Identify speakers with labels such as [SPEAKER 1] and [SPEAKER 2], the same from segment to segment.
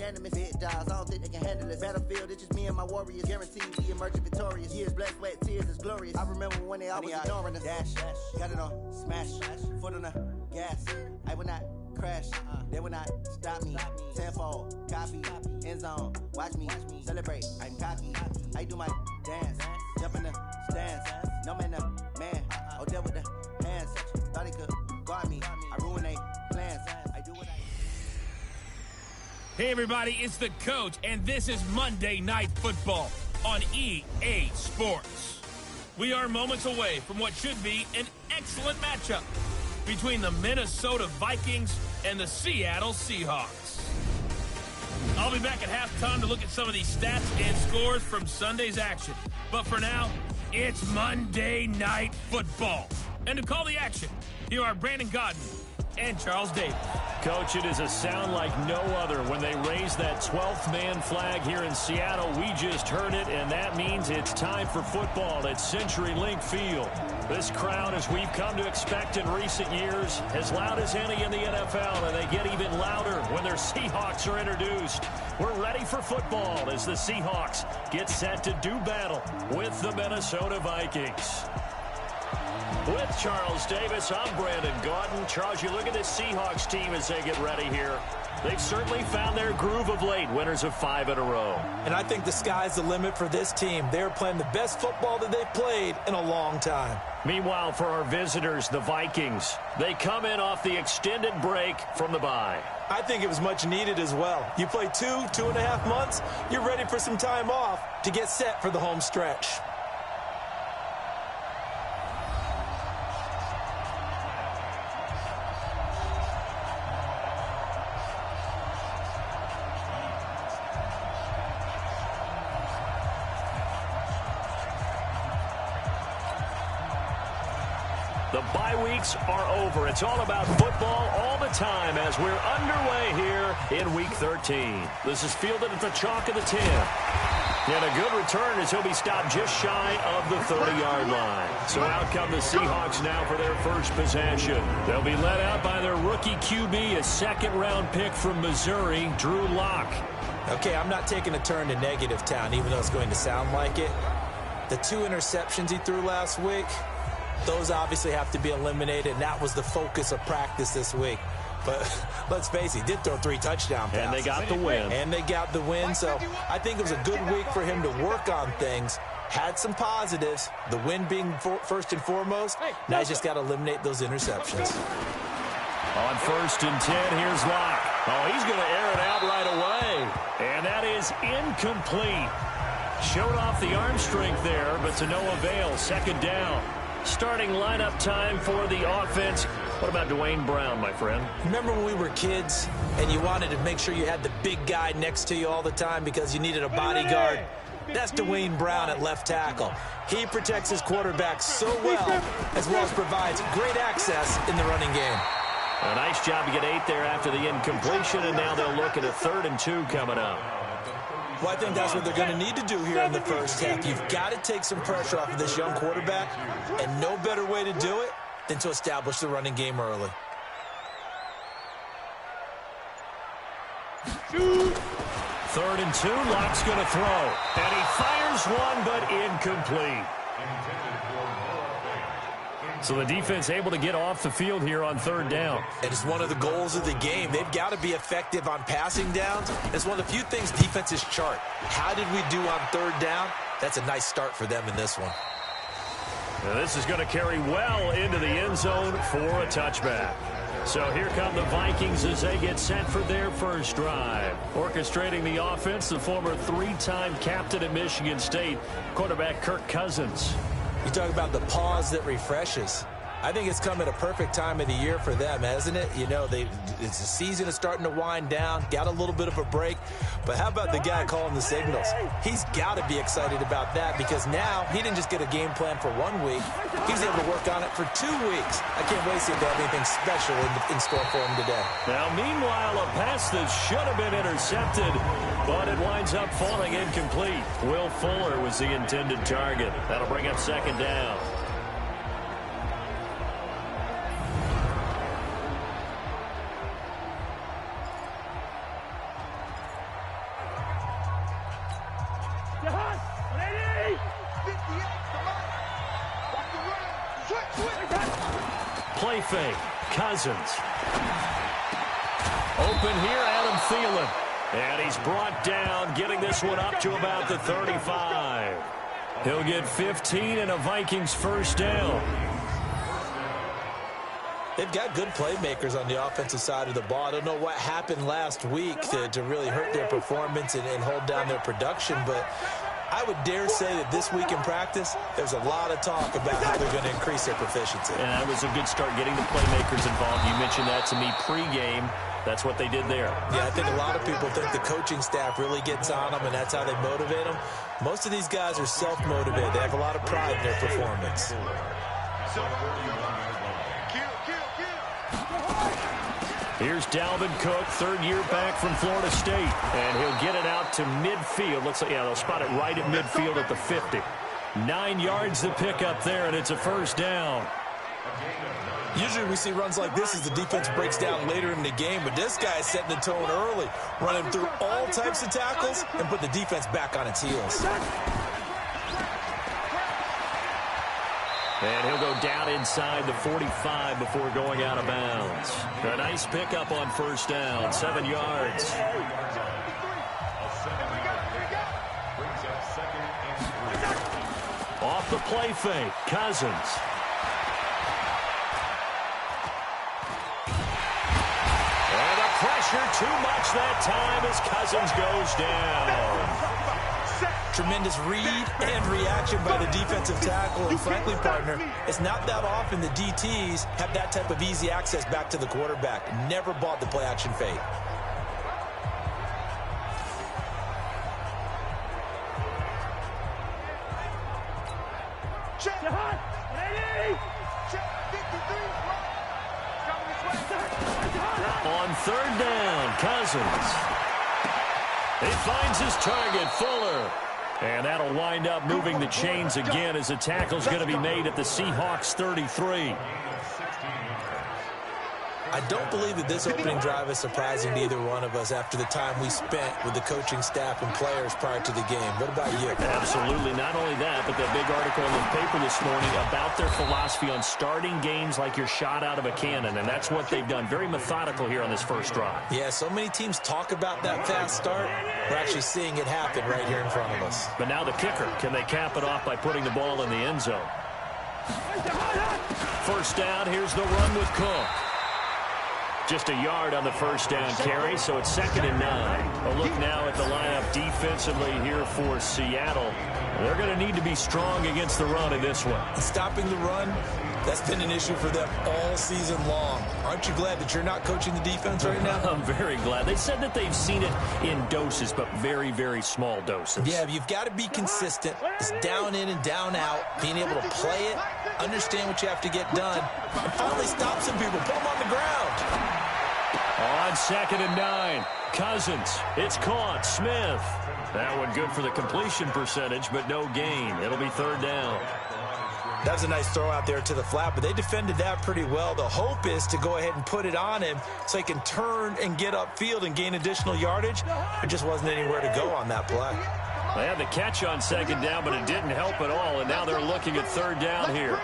[SPEAKER 1] unanimous. Big dogs, I don't think they can handle this. Battlefield, it's just me and my warriors. Guaranteed we emerging victorious. Years, blood, sweat, tears is glorious. I remember when they always ignoring us. Dash, got it on, smash, foot on the gas. I will not crash, they will not stop me. Tenfold, copy, end zone, watch me celebrate. I'm cocky, I do my dance, jump in the stands. No man, man, oh, there with the hands. Thought he could guard me, I ruin they plans. I do what I.
[SPEAKER 2] Hey everybody, it's the coach, and this is Monday Night Football on EA Sports. We are moments away from what should be an excellent matchup between the Minnesota Vikings and the Seattle Seahawks. I'll be back at halftime to look at some of these stats and scores from Sunday's action. But for now, it's Monday Night Football. And to call the action, here are Brandon Godden and Charles Davis.
[SPEAKER 3] Coach, it is a sound like no other when they raise that 12th man flag here in Seattle. We just heard it, and that means it's time for football at CenturyLink Field. This crowd, as we've come to expect in recent years, as loud as any in the NFL, and they get even louder when their Seahawks are introduced. We're ready for football as the Seahawks get set to do battle with the Minnesota Vikings. With Charles Davis, I'm Brandon Godden. Charles, you look at this Seahawks team as they get ready here. They've certainly found their groove of late, winners of 5 in a row.
[SPEAKER 4] And I think the sky's the limit for this team. They're playing the best football that they've played in a long time.
[SPEAKER 3] Meanwhile, for our visitors, the Vikings, they come in off the extended break from the bye.
[SPEAKER 4] I think it was much needed as well. You play 2.5 months, you're ready for some time off to get set for the home stretch.
[SPEAKER 3] The bye weeks are over. It's all about football all the time as we're underway here in Week 13. This is fielded at the chalk of the 10. And a good return as he'll be stopped just shy of the 30-yard line. So out come the Seahawks now for their first possession. They'll be led out by their rookie QB, a second-round pick from Missouri, Drew Lock.
[SPEAKER 4] Okay, I'm not taking a turn to negative town, even though it's going to sound like it. The 2 interceptions he threw last week, those obviously have to be eliminated, and that was the focus of practice this week. But let's face it, he did throw 3 touchdown passes.
[SPEAKER 3] And they got the win.
[SPEAKER 4] And they got the win, so I think it was a good week for him to work on things. Had some positives, the win being first and foremost. Now he's just got to eliminate those interceptions.
[SPEAKER 3] On 1st and 10, here's Locke. Oh, he's going to air it out right away. And that is incomplete. Showed off the arm strength there, but to no avail. 2nd down. Starting lineup time for the offense. What about Dwayne Brown, my friend?
[SPEAKER 4] Remember when we were kids and you wanted to make sure you had the big guy next to you all the time because you needed a bodyguard? That's Dwayne Brown at left tackle. He protects his quarterback so well as provides great access in the running game.
[SPEAKER 3] A nice job to get 8 there after the incompletion, and now they'll look at a 3rd and 2 coming up.
[SPEAKER 4] Well, I think that's what they're going to need to do here in the first half. You've got to take some pressure off of this young quarterback, and no better way to do it than to establish the running game early.
[SPEAKER 3] 3rd and 2, Locke's going to throw. And he fires one, but incomplete. So the defense able to get off the field here on 3rd down.
[SPEAKER 4] And it's one of the goals of the game. They've got to be effective on passing downs. It's one of the few things defenses chart. How did we do on 3rd down? That's a nice start for them in this one.
[SPEAKER 3] Now this is going to carry well into the end zone for a touchback. So here come the Vikings as they get set for their first drive. Orchestrating the offense, the former 3-time captain at Michigan State, quarterback Kirk Cousins.
[SPEAKER 4] You talk about the pause that refreshes. I think it's come at a perfect time of the year for them, hasn't it? You know, the season is starting to wind down, got a little bit of a break. But how about the guy calling the signals? He's got to be excited about that because now he didn't just get a game plan for 1 week. He was able to work on it for 2 weeks. I can't wait to see if they have anything special in store for him today.
[SPEAKER 3] Now, meanwhile, a pass that should have been intercepted, but it winds up falling incomplete. Will Fuller was the intended target. That'll bring up 2nd down. play fake. Cousins. Open here, Adam Thielen. And he's brought down, getting this one up to about the 35. He'll get 15 and a Vikings first down.
[SPEAKER 4] They've got good playmakers on the offensive side of the ball. I don't know what happened last week to really hurt their performance and hold down their production, but I would dare say that this week in practice, there's a lot of talk about how they're going to increase their proficiency.
[SPEAKER 3] And that was a good start getting the playmakers involved. You mentioned that to me pregame. That's what they did there.
[SPEAKER 4] Yeah, I think a lot of people think the coaching staff really gets on them, and that's how they motivate them. Most of these guys are self-motivated. They have a lot of pride in their performance.
[SPEAKER 3] Here's Dalvin Cook, third-year back from Florida State. And he'll get it out to midfield. Looks like, yeah, they'll spot it right at midfield at the 50. 9 yards to pick up there, and it's a first down.
[SPEAKER 4] Usually we see runs like this as the defense breaks down later in the game, but this guy is setting the tone early, running through all types of tackles and put the defense back on its heels.
[SPEAKER 3] And he'll go down inside the 45 before going out of bounds. A nice pickup on first down, 7 yards. Off the play fake, Cousins. And the pressure too much that time as Cousins goes down.
[SPEAKER 4] Tremendous read and reaction by the defensive tackle. And frankly, partner, it's not that often the DTs have that type of easy access back to the quarterback. Never bought the play action fake.
[SPEAKER 3] On third down, Cousins. He finds his target, Fuller. And that'll wind up moving the chains again as the tackle's going to be made at the Seahawks 33.
[SPEAKER 4] I don't believe that this opening drive is surprising to either one of us after the time we spent with the coaching staff and players prior to the game. What about you?
[SPEAKER 3] Absolutely. Not only that, but that big article in the paper this morning about their philosophy on starting games like you're shot out of a cannon, and that's what they've done. Very methodical here on this first drive.
[SPEAKER 4] Yeah, so many teams talk about that fast start. We're actually seeing it happen right here in front of us.
[SPEAKER 3] But now the kicker. Can they cap it off by putting the ball in the end zone? First down, here's the run with Cook. Just a yard on the first down carry, so it's 2nd and 9. A look now at the lineup defensively here for Seattle. They're going to need to be strong against the run in this one.
[SPEAKER 4] Stopping the run, that's been an issue for them all season long. Aren't you glad that you're not coaching the defense right now?
[SPEAKER 3] I'm very glad. They said that they've seen it in doses, but very, very small doses.
[SPEAKER 4] Yeah, you've got to be consistent. It's down in and down out, being able to play it, understand what you have to get done, and finally stop some people, put them on the ground.
[SPEAKER 3] On 2nd and 9, Cousins. It's caught. Smith. That one good for the completion percentage, but no gain. It'll be 3rd down.
[SPEAKER 4] That was a nice throw out there to the flat, but they defended that pretty well. The hope is to go ahead and put it on him so he can turn and get upfield and gain additional yardage. There just wasn't anywhere to go on that play.
[SPEAKER 3] They had the catch on 2nd down, but it didn't help at all, and now they're looking at 3rd down here.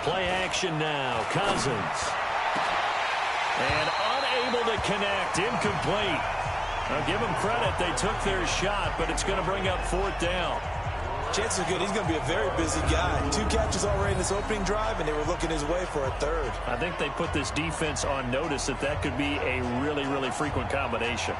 [SPEAKER 3] Play action now. Cousins. And unable to connect. Incomplete. I'll give them credit. They took their shot, but it's going to bring up 4th down.
[SPEAKER 4] Chances are good. He's going to be a very busy guy. 2 catches already in this opening drive, and they were looking his way for a 3rd.
[SPEAKER 3] I think they put this defense on notice that could be a really, really frequent combination.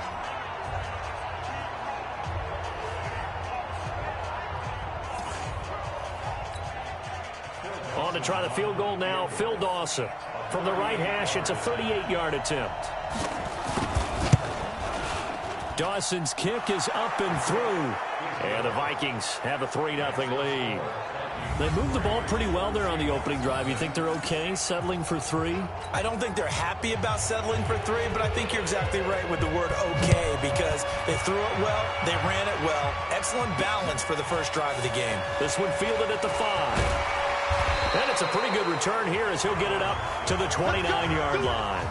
[SPEAKER 3] On to try the field goal now, Phil Dawson. From the right hash, it's a 38-yard attempt. Dawson's kick is up and through. And the Vikings have a 3-0 lead. They moved the ball pretty well there on the opening drive. You think they're okay settling for 3?
[SPEAKER 4] I don't think they're happy about settling for 3, but I think you're exactly right with the word okay because they threw it well, they ran it well. Excellent balance for the first drive of the game.
[SPEAKER 3] This one fielded at the 5. And it's a pretty good return here as he'll get it up to the 29-yard line.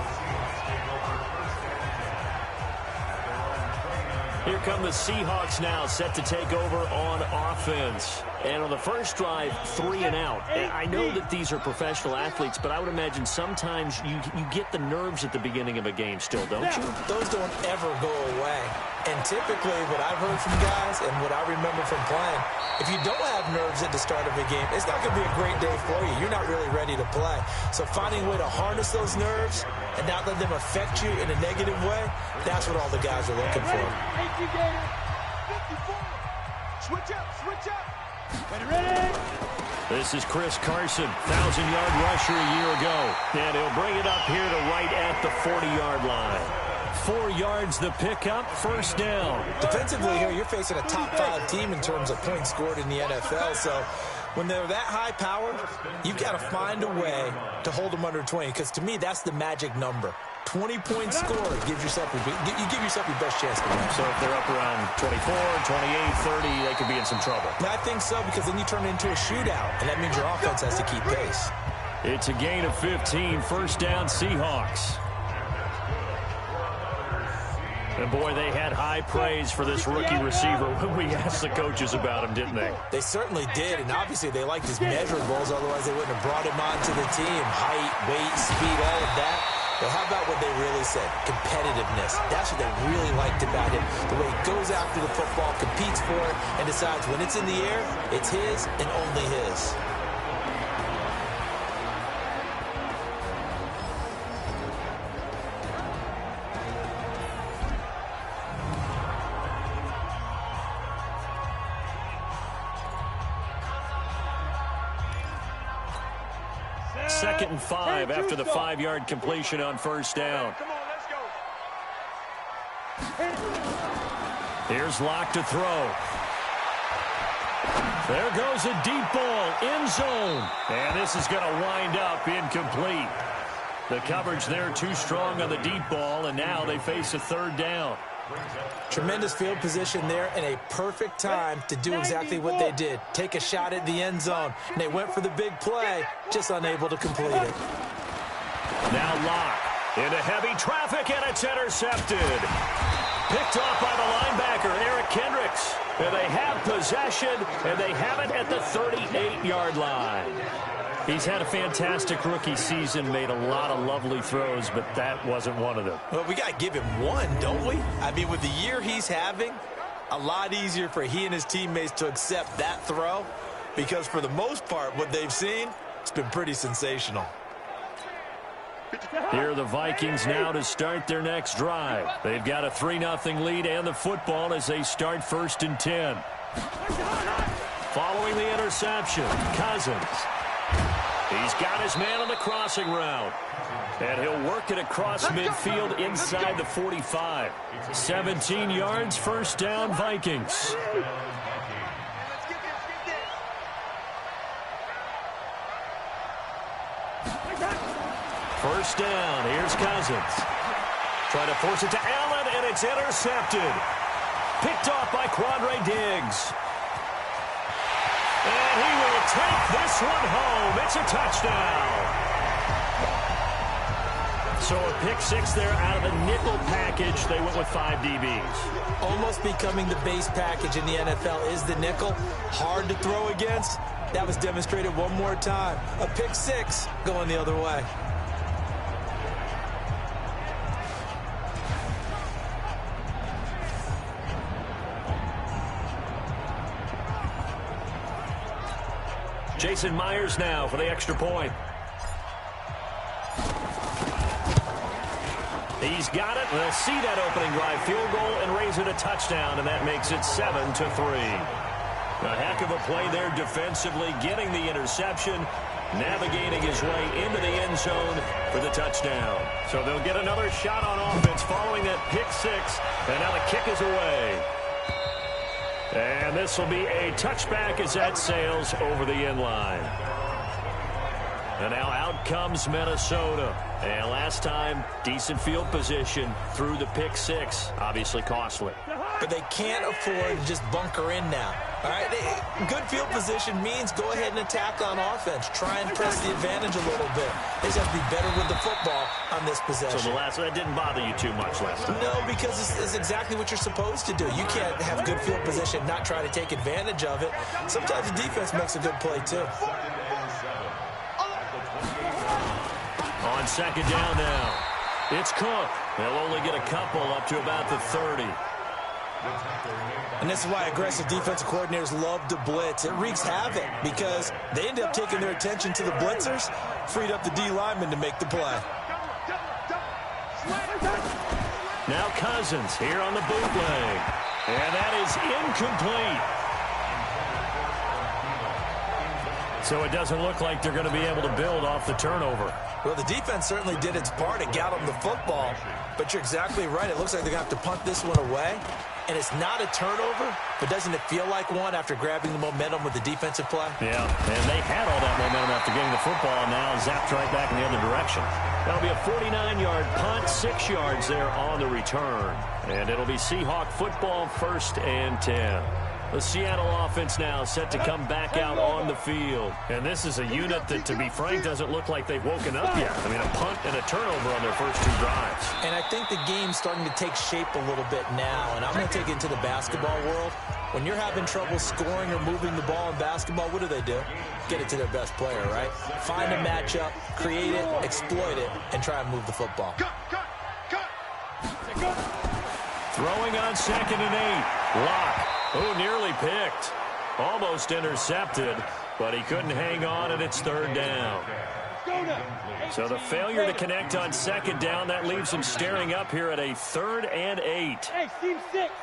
[SPEAKER 3] Here come the Seahawks now, set to take over on offense. And on the first drive, 3 and out. I know that these are professional athletes, but I would imagine sometimes you get the nerves at the beginning of a game still, don't you?
[SPEAKER 4] Those don't ever go away. And typically, what I've heard from guys and what I remember from playing, if you don't have nerves at the start of a game, it's not going to be a great day for you. You're not really ready to play. So finding a way to harness those nerves and not let them affect you in a negative way, that's what all the guys are looking for.
[SPEAKER 5] Switch up, switch up.
[SPEAKER 3] This is Chris Carson, 1,000-yard rusher a year ago. And he'll bring it up here to right at the 40-yard line. 4 yards the pickup, first down.
[SPEAKER 4] Defensively here, you're facing a top-5 team in terms of points scored in the NFL. So when they're that high-powered, you've got to find a way to hold them under 20. Because to me, that's the magic number. 20 points scored gives yourself you give yourself your best chance to win.
[SPEAKER 3] So if they're up around 24, 28, 30, they could be in some trouble.
[SPEAKER 4] I think so, because then you turn it into a shootout, and that means your offense has to keep pace.
[SPEAKER 3] It's a gain of 15, first down Seahawks. And boy, they had high praise for this rookie receiver when we asked the coaches about him, didn't they?
[SPEAKER 4] They certainly did, and obviously they liked his measurables, otherwise they wouldn't have brought him onto the team. Height, weight, speed, all of that. But how about what they really said? Competitiveness. That's what they really liked about him. The way he goes after the football, competes for it, and decides when it's in the air, it's his and only his.
[SPEAKER 3] Second and 5 after the 5-yard completion on first down.
[SPEAKER 5] Come on, let's go.
[SPEAKER 3] Here's Locke to throw. There goes a deep ball, end zone. And this is going to wind up incomplete. The coverage there too strong on the deep ball, and now they face a third down.
[SPEAKER 4] Tremendous field position there and a perfect time to do exactly what they did. Take a shot at the end zone. And they went for the big play, just unable to complete it.
[SPEAKER 3] Now Locke into heavy traffic, and it's intercepted. Picked off by the linebacker, Eric Kendricks. And they have possession, and they have it at the 38-yard line. He's had a fantastic rookie season, made a lot of lovely throws, but that wasn't one of them.
[SPEAKER 4] Well, we got to give him one, don't we? I mean, with the year he's having, a lot easier for he and his teammates to accept that throw, because for the most part, what they've seen, it's been pretty sensational.
[SPEAKER 3] Here are the Vikings now to start their next drive. They've got a 3-0 lead and the football as they start 1st and 10. Following the interception, Cousins. He's got his man on the crossing route. And he'll work it across midfield inside the 45. 17 yards, first down, Vikings. First down, here's Cousins. Trying to force it to Allen, and it's intercepted. Picked off by Quandre Diggs. And he will take this one home. It's a touchdown. So a pick 6 there out of the nickel package. They went with 5 DBs.
[SPEAKER 4] Almost becoming the base package in the NFL is the nickel. Hard to throw against. That was demonstrated one more time. A pick 6 going the other way.
[SPEAKER 3] Jason Myers now for the extra point. He's got it. They'll see that opening drive field goal and raise it a touchdown, and that makes it 7-3. A heck of a play there defensively, getting the interception, navigating his way into the end zone for the touchdown. So they'll get another shot on offense following that pick 6, and now the kick is away. And this will be a touchback as that sails over the end line. And now out comes Minnesota. And last time, decent field position through the pick 6. Obviously costly.
[SPEAKER 4] but they can't afford to just bunker in now. All right, good field position means go ahead and attack on offense. Try and press the advantage a little bit. They just have to be better with the football on this possession.
[SPEAKER 3] So that didn't bother you too much last time?
[SPEAKER 4] No, because it's exactly what you're supposed to do. You can't have good field position, not try to take advantage of it. Sometimes the defense makes a good play, too.
[SPEAKER 3] On second down now, it's Cook. They'll only get a couple up to about the 30.
[SPEAKER 4] And this is why aggressive defensive coordinators love to blitz. It wreaks havoc because they end up taking their attention to the blitzers, freed up the D lineman to make the play.
[SPEAKER 3] Now Cousins here on the bootleg. And that is incomplete. So it doesn't look like they're going to be able to build off the turnover.
[SPEAKER 4] Well, the defense certainly did its part to get them the football, but you're exactly right. It looks like they're going to have to punt this one away. And it's not a turnover, but doesn't it feel like one after grabbing the momentum with the defensive play?
[SPEAKER 3] Yeah, and they had all that momentum after getting the football, and now zapped right back in the other direction. That'll be a 49-yard punt, 6 yards there on the return. And it'll be Seahawk football, 1st and 10. The Seattle offense now set to come back out on the field. And this is a unit that, to be frank, doesn't look like they've woken up yet. I mean, a punt and a turnover on their first 2 drives.
[SPEAKER 4] And I think the game's starting to take shape a little bit now. And I'm going to take it into the basketball world. When you're having trouble scoring or moving the ball in basketball, what do? Get it to their best player, right? Find a matchup, create it, exploit it, and try and move the football.
[SPEAKER 3] Throwing on 2nd and 8. Locke. Oh, nearly picked. Almost intercepted, but he couldn't hang on, and it's 3rd down. So the failure to connect on 2nd down, that leaves him staring up here at a 3rd and 8.
[SPEAKER 5] Hey, team 6.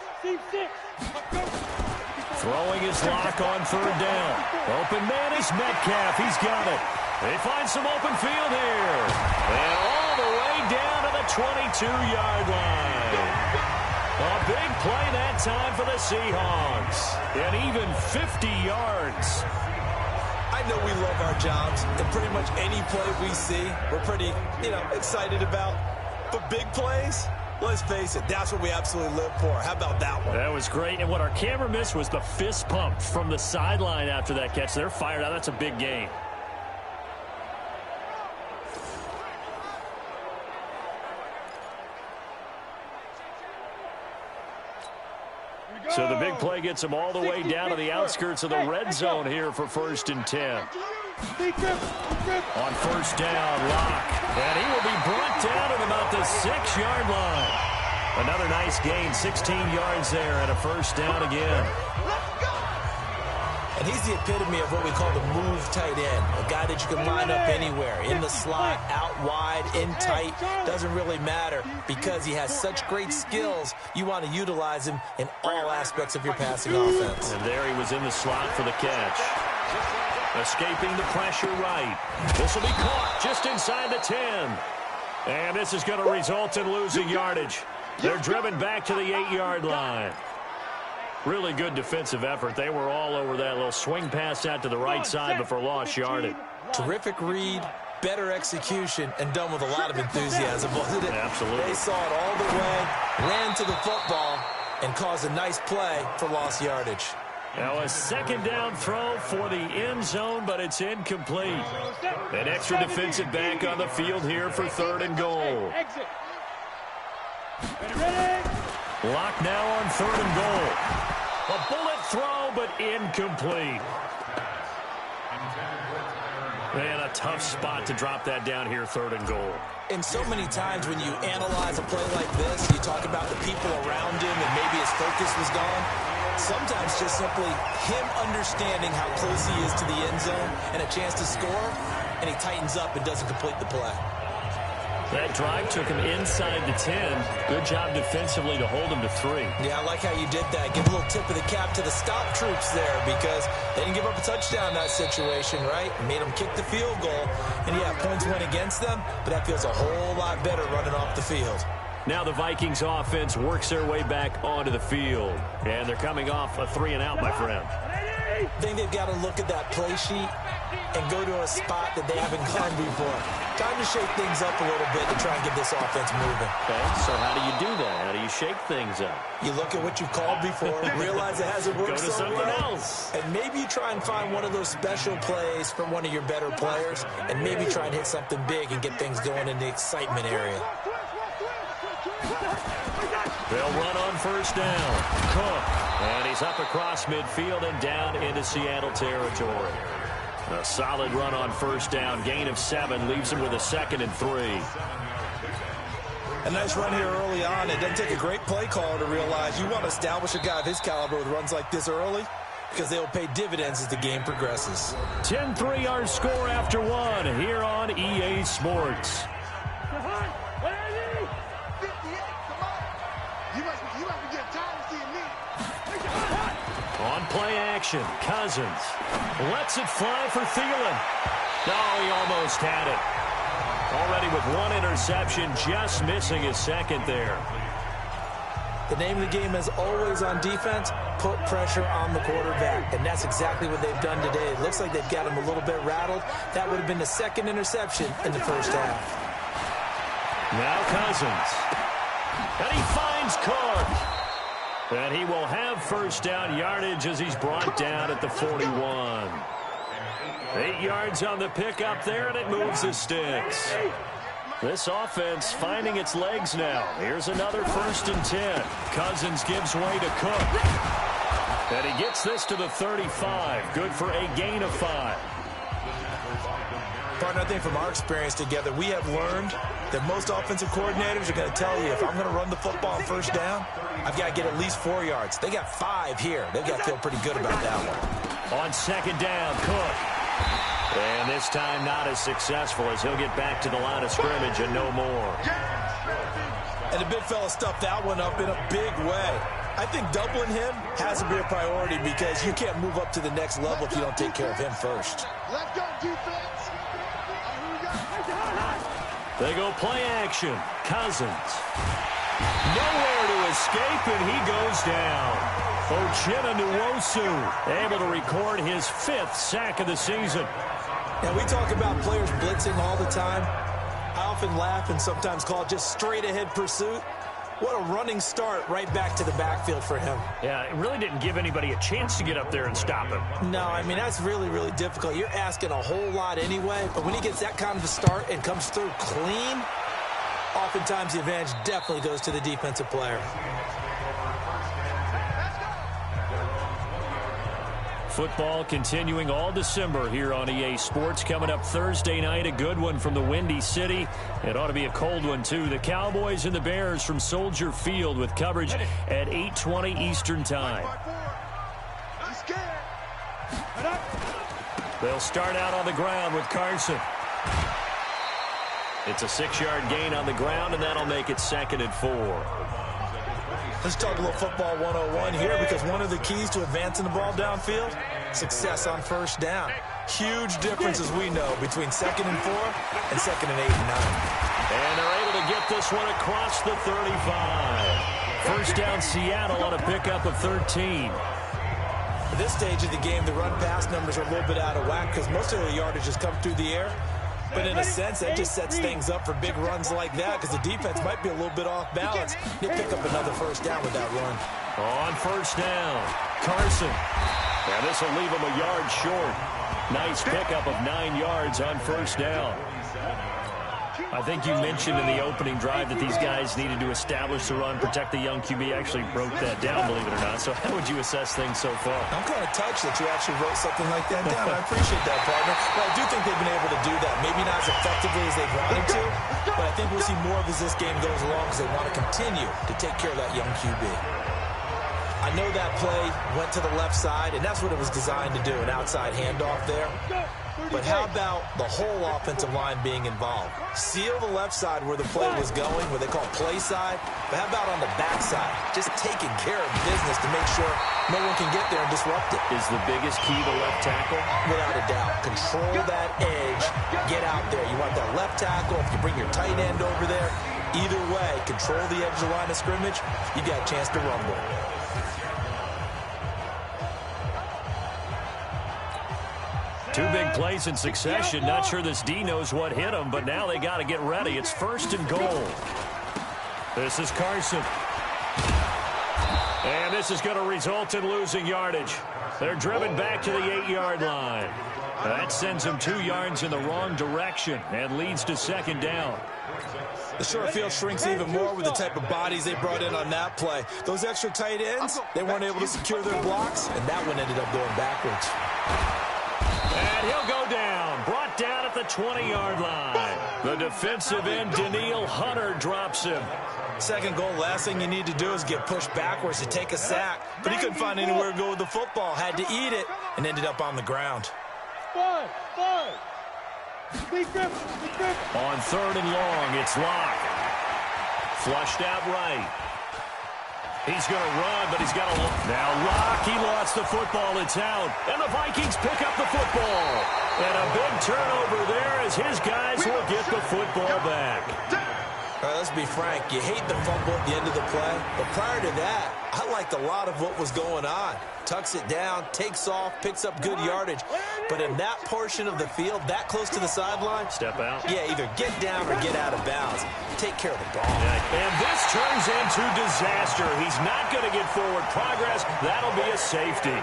[SPEAKER 3] Throwing his Locke on 3rd down. Open man is Metcalf. He's got it. They find some open field here. And all the way down to the 22-yard line. A big play that time for the Seahawks. And even 50 yards.
[SPEAKER 4] I know we love our jobs, and pretty much any play we see, we're pretty, excited about. But big plays, let's face it, that's what we absolutely live for. How about that one?
[SPEAKER 3] That was great. And what our camera missed was the fist pump from the sideline after that catch. They're fired out. That's a big gain. So the big play gets him all the way down to the outskirts of the red zone here for 1st and 10. On 1st down, Locke. And he will be brought down at about the 6-yard line. Another nice gain, 16 yards there, and a 1st down again.
[SPEAKER 4] And he's the epitome of what we call the move tight end. A guy that you can line up anywhere, in the slot, out wide, in tight. Doesn't really matter because he has such great skills. You want to utilize him in all aspects of your passing offense.
[SPEAKER 3] And there he was in the slot for the catch. Escaping the pressure right. This will be caught just inside the 10. And this is going to result in losing yardage. They're driven back to the 8-yard line. Really good defensive effort. They were all over that little swing pass out to the right side before lost yardage.
[SPEAKER 4] Terrific read, better execution, and done with a lot of enthusiasm, wasn't it?
[SPEAKER 3] Absolutely.
[SPEAKER 4] They saw it all the way, ran to the football, and caused a nice play for lost yardage.
[SPEAKER 3] Now a 2nd down throw for the end zone, but it's incomplete. An extra defensive back on the field here for 3rd and goal. Locke now on 3rd and goal. A bullet throw, but incomplete. Man, a tough spot to drop that down here, 3rd and goal.
[SPEAKER 4] And so many times when you analyze a play like this, you talk about the people around him and maybe his focus was gone. Sometimes just simply him understanding how close he is to the end zone and a chance to score, and he tightens up and doesn't complete the play.
[SPEAKER 3] That drive took him inside the 10. Good job defensively to hold him to 3.
[SPEAKER 4] Yeah, I like how you did that. Give a little tip of the cap to the stop troops there because they didn't give up a touchdown in that situation, right? Made them kick the field goal. And, yeah, points went against them, but that feels a whole lot better running off the field.
[SPEAKER 3] Now the Vikings offense works their way back onto the field. And they're coming off a 3-and-out, my friend.
[SPEAKER 4] I think they've got to look at that play sheet and go to a spot that they haven't gone before. Time to shake things up a little bit to try and get this offense moving.
[SPEAKER 3] Okay, so how do you do that? How do you shake things up?
[SPEAKER 4] You look at what you've called before, realize it hasn't worked
[SPEAKER 3] Go to
[SPEAKER 4] so
[SPEAKER 3] something
[SPEAKER 4] well,
[SPEAKER 3] else.
[SPEAKER 4] and maybe you try and find one of those special plays from one of your better players, and maybe try and hit something big and get things going in the excitement area.
[SPEAKER 3] They'll run on first down. Cook. And he's up across midfield and down into Seattle territory. A solid run on first down. Gain of 7 leaves him with a 2nd and 3.
[SPEAKER 4] A nice run here early on. It doesn't take a great play caller to realize you want to establish a guy of his caliber with runs like this early, because they will pay dividends as the game progresses.
[SPEAKER 3] 10-3 our score after 1 here on EA Sports. On play action, Cousins lets it fly for Thielen. Oh, he almost had it. Already with 1 interception, just missing his 2nd there.
[SPEAKER 4] The name of the game is always on defense, put pressure on the quarterback. And that's exactly what they've done today. It looks like they've got him a little bit rattled. That would have been the 2nd interception in the first half.
[SPEAKER 3] Now Cousins. And he finds Cook. And he will have first down yardage as he's brought down at the 41. 8 yards on the pickup there, and it moves the sticks. This offense finding its legs now. Here's another 1st and 10. Cousins gives way to Cook. And he gets this to the 35. Good for a gain of 5.
[SPEAKER 4] Partner, I think from our experience together, we have learned that most offensive coordinators are going to tell you, if I'm going to run the football on first down, I've got to get at least 4 yards. They got 5 here. They've got to feel pretty good about that one.
[SPEAKER 3] On 2nd down, Cook. And this time not as successful as he'll get back to the line of scrimmage and no more.
[SPEAKER 4] And the big fella stuffed that one up in a big way. I think doubling him has to be a priority because you can't move up to the next level if you don't take care of him first.
[SPEAKER 5] Let's go, defense.
[SPEAKER 3] They go play action. Cousins. Nowhere to escape, and he goes down. Uchenna Nwosu able to record his 5th sack of the season.
[SPEAKER 4] Now, we talk about players blitzing all the time. I often laugh and sometimes call it just straight-ahead pursuit. What a running start right back to the backfield for him.
[SPEAKER 3] Yeah, it really didn't give anybody a chance to get up there and stop him.
[SPEAKER 4] No, I mean, that's really, really difficult. You're asking a whole lot anyway, but when he gets that kind of a start and comes through clean, oftentimes the advantage definitely goes to the defensive player.
[SPEAKER 3] Football continuing all December here on EA Sports. Coming up Thursday night, a good one from the Windy City. It ought to be a cold one, too. The Cowboys and the Bears from Soldier Field with coverage at 8:20 Eastern Time. They'll start out on the ground with Carson. It's a 6-yard gain on the ground, and that'll make it 2nd and 4.
[SPEAKER 4] Let's talk a little football 101 here, because one of the keys to advancing the ball downfield, success on first down. Huge difference, as we know, between 2nd and 4 and 2nd and 8 and 9.
[SPEAKER 3] And they're able to get this one across the 35. First down Seattle on a pickup of 13.
[SPEAKER 4] At this stage of the game, the run-pass numbers are a little bit out of whack because most of the yardage has come through the air. But in a sense, that just sets things up for big runs like that because the defense might be a little bit off balance. They'll pick up another first down with that run.
[SPEAKER 3] On first down, Carson. And this will leave him a yard short. Nice pickup of 9 yards on first down. I think you mentioned in the opening drive that these guys needed to establish the run, protect the young QB. Actually broke that down, believe it or not. So how would you assess things so far?
[SPEAKER 4] I'm kind of touched that you actually wrote something like that down. I appreciate that, partner. But I do think they've been able to do that. Maybe not as effectively as they wanted to, but I think we'll see more of as this game goes along because they want to continue to take care of that young QB. I know that play went to the left side, and that's what it was designed to do, an outside handoff there. But how about the whole offensive line being involved? Seal the left side where the play was going, what they call play side. But how about on the back side? Just taking care of business to make sure no one can get there and disrupt it.
[SPEAKER 3] Is the biggest key the left tackle?
[SPEAKER 4] Without a doubt. Control that edge. Get out there. You want that left tackle. If you bring your tight end over there, either way, control the edge of the line of scrimmage, you got a chance to rumble.
[SPEAKER 3] Two big plays in succession. Not sure this D knows what hit him, but now they got to get ready. It's 1st and goal. This is Carson. And this is going to result in losing yardage. They're driven back to the 8-yard line. That sends them 2 yards in the wrong direction and leads to 2nd down.
[SPEAKER 4] The short field shrinks even more with the type of bodies they brought in on that play. Those extra tight ends, they weren't able to secure their blocks, and that one ended up going backwards.
[SPEAKER 3] And he'll go down. Brought down at the 20-yard line. The defensive end, Daniil Hunter, drops him.
[SPEAKER 4] 2nd goal, last thing you need to do is get pushed backwards to take a sack. But he couldn't find anywhere to go with the football. Had to eat it and ended up on the ground.
[SPEAKER 3] On 3rd and long, it's Locke. Flushed out right. He's going to run, but he's got to look. Now Locke, he lost the football. It's out. And the Vikings pick up the football. And a big turnover there as his guys will get the football back.
[SPEAKER 4] All right, let's be frank. You hate the fumble at the end of the play. But prior to that, I liked a lot of what was going on. Tucks it down, takes off, picks up good yardage. But in that portion of the field, that close to the sideline,
[SPEAKER 3] step out.
[SPEAKER 4] Yeah, either get down or get out of bounds. Take care of the ball.
[SPEAKER 3] And this turns into disaster. He's not going to get forward progress. That'll be a safety.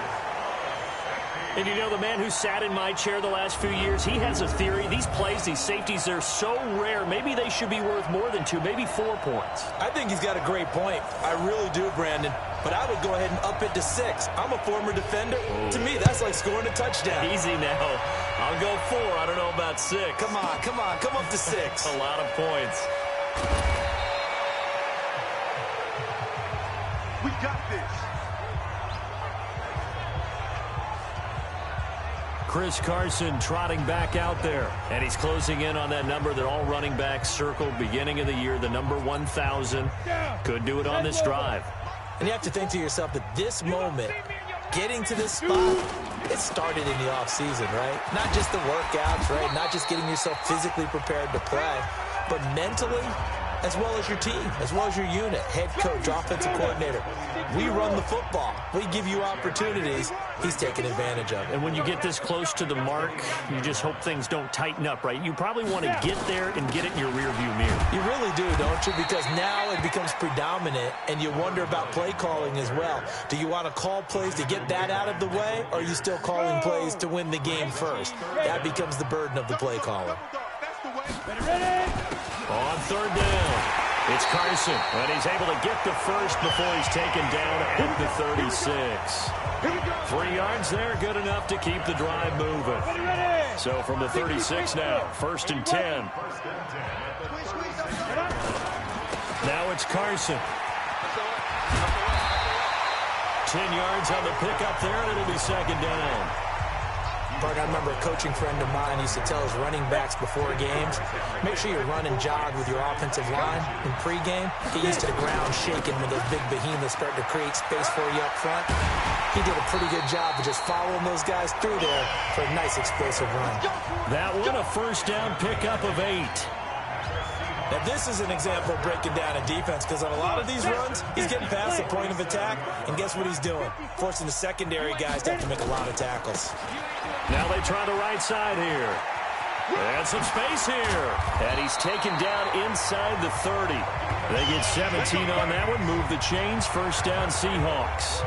[SPEAKER 3] And you know, the man who sat in my chair the last few years, he has a theory. These plays, these safeties, they're so rare. Maybe they should be worth more than 2, maybe 4 points.
[SPEAKER 4] I think he's got a great point. I really do, Brandon. But I would go ahead and up it to 6. I'm a former defender.
[SPEAKER 3] Oh.
[SPEAKER 4] To me, that's like scoring a touchdown.
[SPEAKER 3] Easy now. I'll go 4. I don't know about 6.
[SPEAKER 4] Come on. Come up to 6.
[SPEAKER 3] A lot of points.
[SPEAKER 5] We got this.
[SPEAKER 3] Chris Carson trotting back out there. And he's closing in on that number that all running backs circled beginning of the year, the number 1,000. Could do it on this drive.
[SPEAKER 4] And you have to think to yourself that this moment, getting to this spot, it started in the offseason, right? Not just the workouts, right? Not just getting yourself physically prepared to play, but mentally, as well as your team, as well as your unit, head coach, offensive coordinator. We run the football. We give you opportunities. He's taking advantage of it.
[SPEAKER 3] And when you get this close to the mark, you just hope things don't tighten up, right? You probably want to get there and get it in your rearview mirror.
[SPEAKER 4] You really do, don't you? Because now it becomes predominant, and you wonder about play calling as well. Do you want to call plays to get that out of the way, or are you still calling plays to win the game first? That becomes the burden of the play caller.
[SPEAKER 3] On 3rd down, it's Carson, and he's able to get the first before he's taken down at the 36. 3 yards there, good enough to keep the drive moving. So from the 36 now, 1st and 10. Now it's Carson. 10 yards on the pickup there, and it'll be 2nd down.
[SPEAKER 4] Bart, I remember a coaching friend of mine used to tell his running backs before games, make sure you run and jog with your offensive line in pregame. Get used to the ground shaking when those big behemoths start to create space for you up front. He did a pretty good job of just following those guys through there for a nice explosive run.
[SPEAKER 3] That one, a 1st down pickup of 8.
[SPEAKER 4] Now, this is an example of breaking down a defense, because on a lot of these runs, he's getting past the point of attack, and guess what he's doing? Forcing the secondary guys to have to make a lot of tackles.
[SPEAKER 3] Now they try the right side here. And some space here. And he's taken down inside the 30. They get 17 on that one. Move the chains. 1st down, Seahawks.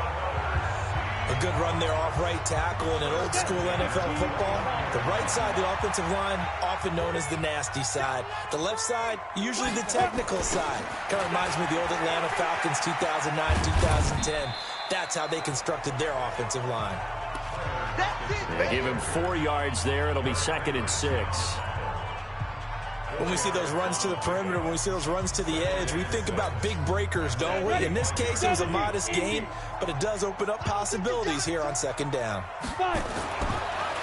[SPEAKER 4] A good run there off right tackle in an old-school NFL football. The right side, the offensive line, often known as the nasty side. The left side, usually the technical side. Kind of reminds me of the old Atlanta Falcons 2009, 2010. That's how they constructed their offensive line.
[SPEAKER 3] They give him 4 yards there. It'll be 2nd and 6.
[SPEAKER 4] When we see those runs to the perimeter, when we see those runs to the edge, we think about big breakers, don't we? In this case, it was a modest gain, but it does open up possibilities here on 2nd down.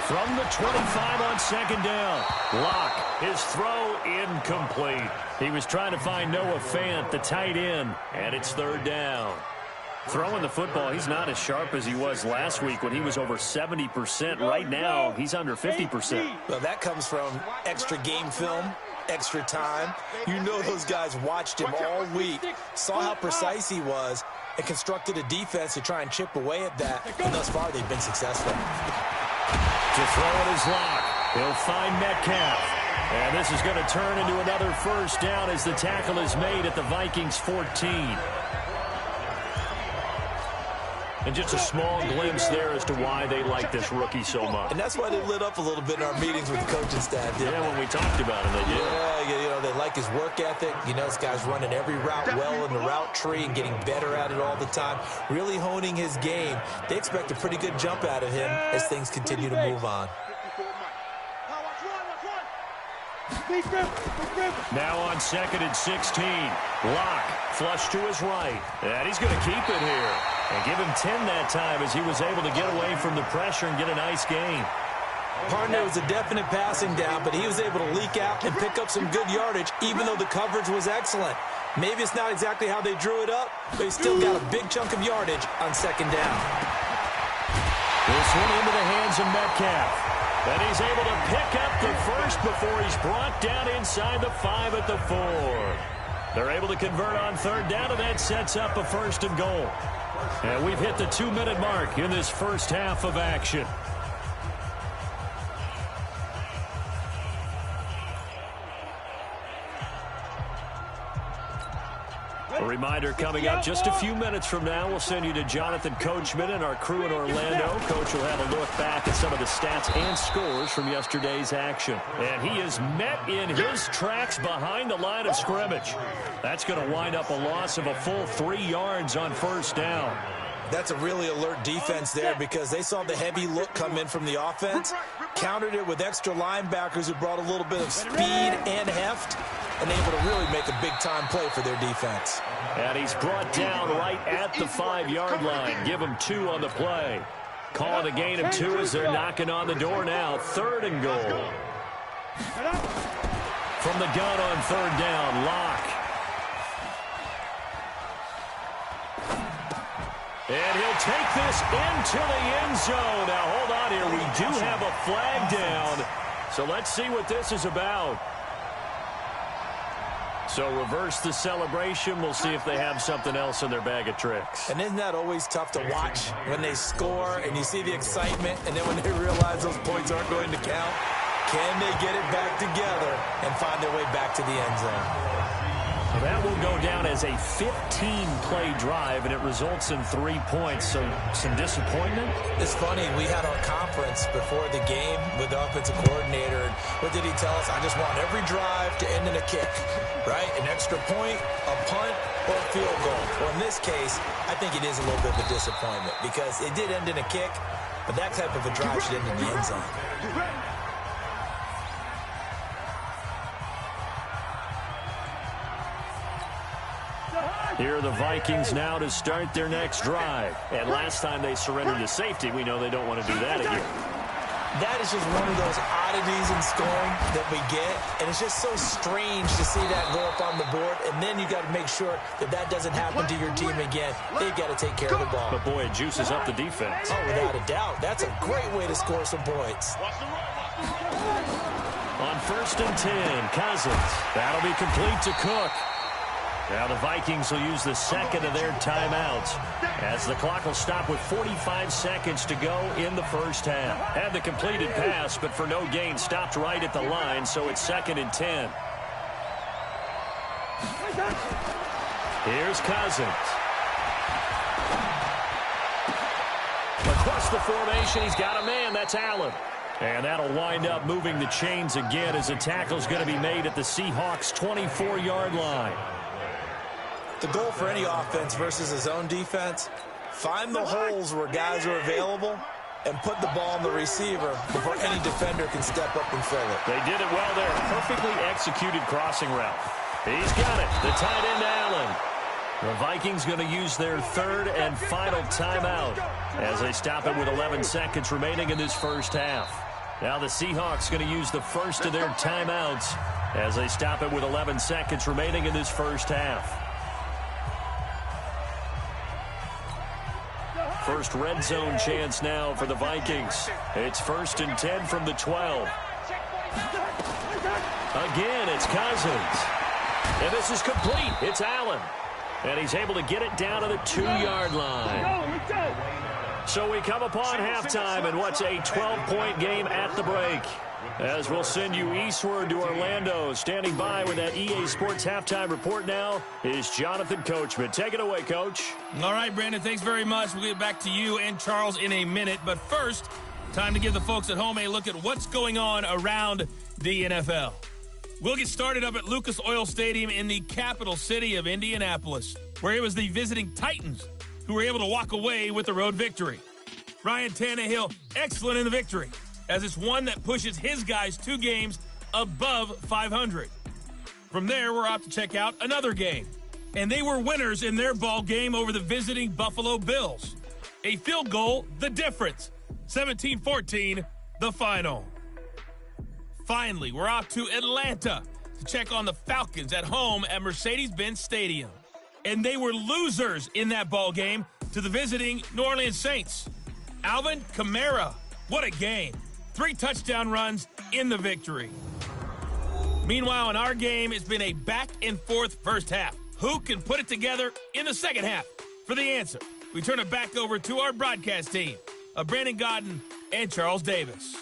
[SPEAKER 3] From the 25 on 2nd down, Locke, his throw incomplete. He was trying to find Noah Fant, the tight end, and it's 3rd down. Throwing the football, he's not as sharp as he was last week when he was over 70%. Right now, he's under 50%.
[SPEAKER 4] Well, that comes from extra game film, extra time. You know those guys watched him all week, saw how precise he was, and constructed a defense to try and chip away at that. And thus far, they've been successful.
[SPEAKER 3] To throw it is Locke. He'll find Metcalf. And this is going to turn into another first down as the tackle is made at the Vikings 14. And just a small glimpse there as to why they like this rookie so much.
[SPEAKER 4] And that's why they lit up a little bit in our meetings with the coaching staff.
[SPEAKER 3] Yeah, when we talked about him, they did.
[SPEAKER 4] Yeah, they like his work ethic. You know, this guy's running every route well in the route tree and getting better at it all the time, really honing his game. They expect a pretty good jump out of him as things continue to move on.
[SPEAKER 3] Now on 2nd and 16. Locke flush to his right. And he's going to keep it here. And give him 10 that time as he was able to get away from the pressure and get a nice gain.
[SPEAKER 4] Partner, was a definite passing down, but he was able to leak out and pick up some good yardage, even though the coverage was excellent. Maybe it's not exactly how they drew it up, but he still got a big chunk of yardage on 2nd down.
[SPEAKER 3] This one into the hands of Metcalf. And he's able to pick up the first before he's brought down inside the 5 at the 4. They're able to convert on 3rd down, and that sets up a 1st and goal. And we've hit the 2-minute mark in this first half of action. A reminder coming up just a few minutes from now. We'll send you to Jonathan Coachman and our crew in Orlando. Coach will have a look back at some of the stats and scores from yesterday's action. And he is met in his tracks behind the line of scrimmage. That's going to wind up a loss of a full 3 yards on 1st down.
[SPEAKER 4] That's a really alert defense there because they saw the heavy look come in from the offense, countered it with extra linebackers who brought a little bit of speed and heft, and able to really make a big-time play for their defense.
[SPEAKER 3] And he's brought down right at the 5-yard line. Give him 2 on the play. Call it a gain of 2 as they're knocking on the door now. 3rd and goal. From the gun on 3rd down, Locke. And he'll take this into the end zone. Now, hold on here. We do have a flag down. So let's see what this is about. So reverse the celebration. We'll see if they have something else in their bag of tricks.
[SPEAKER 4] And isn't that always tough to watch when they score and you see the excitement, and then when they realize those points aren't going to count? Can they get it back together and find their way back to the end zone?
[SPEAKER 3] That will go down as a 15-play drive, and it results in 3 points. So some disappointment?
[SPEAKER 4] It's funny. We had our conference before the game with the offensive coordinator. And what did he tell us? I just want every drive to end in a kick, right? An extra point, a punt, or a field goal. Well, in this case, I think it is a little bit of a disappointment because it did end in a kick, but that type of a drive should end in the end zone.
[SPEAKER 3] Here are the Vikings now to start their next drive. And last time they surrendered to safety, we know they don't want to do that again.
[SPEAKER 4] That is just one of those oddities in scoring that we get. And it's just so strange to see that go up on the board. And then you got to make sure that that doesn't happen to your team again. They've got to take care of the ball.
[SPEAKER 3] But, boy, it juices up the defense.
[SPEAKER 4] Oh, without a doubt. That's a great way to score some points.
[SPEAKER 3] On 1st and 10, Cousins. That'll be complete to Cook. Now the Vikings will use the 2nd of their timeouts as the clock will stop with 45 seconds to go in the first half. Had the completed pass, but for no gain, stopped right at the line, so it's 2nd and 10. Here's Cousins. Across the formation, he's got a man. That's Allen. And that'll wind up moving the chains again as a tackle's going to be made at the Seahawks' 24-yard line.
[SPEAKER 4] The goal for any offense versus his own defense, find the holes where guys are available and put the ball on the receiver before any defender can step up and fill it.
[SPEAKER 3] They did it well there. Perfectly executed crossing route. He's got it. The tight end, Allen. The Vikings going to use their 3rd and final timeout as they stop it with 11 seconds remaining in this first half. Now the Seahawks going to use the first of their timeouts as they stop it with 11 seconds remaining in this first half. First red zone chance now for the Vikings. It's 1st and 10 from the 12. Again, it's Cousins. And this is complete. It's Allen. And he's able to get it down to the 2-yard line. So we come upon halftime in what's a 12-point game at the break. As we'll send you eastward to Orlando. Standing by with that EA Sports halftime report now is Jonathan Coachman. Take it away, Coach.
[SPEAKER 2] All right, Brandon, thanks very much. We'll get back to you and Charles in a minute. But first, time to give the folks at home a look at what's going on around the NFL. We'll get started up at Lucas Oil Stadium in the capital city of Indianapolis, where it was the visiting Titans who were able to walk away with the road victory. Ryan Tannehill, excellent in the victory, as it's one that pushes his guys 2 games above 500. From there, we're off to check out another game. And they were winners in their ball game over the visiting Buffalo Bills. A field goal, the difference. 17-14, the final. Finally, we're off to Atlanta to check on the Falcons at home at Mercedes-Benz Stadium. And they were losers in that ball game to the visiting New Orleans Saints. Alvin Kamara, what a game. 3 touchdown runs in the victory. Meanwhile, in our game, it's been a back-and-forth first half. Who can put it together in the second half? For the answer, we turn it back over to our broadcast team of Brandon Godden and Charles Davis.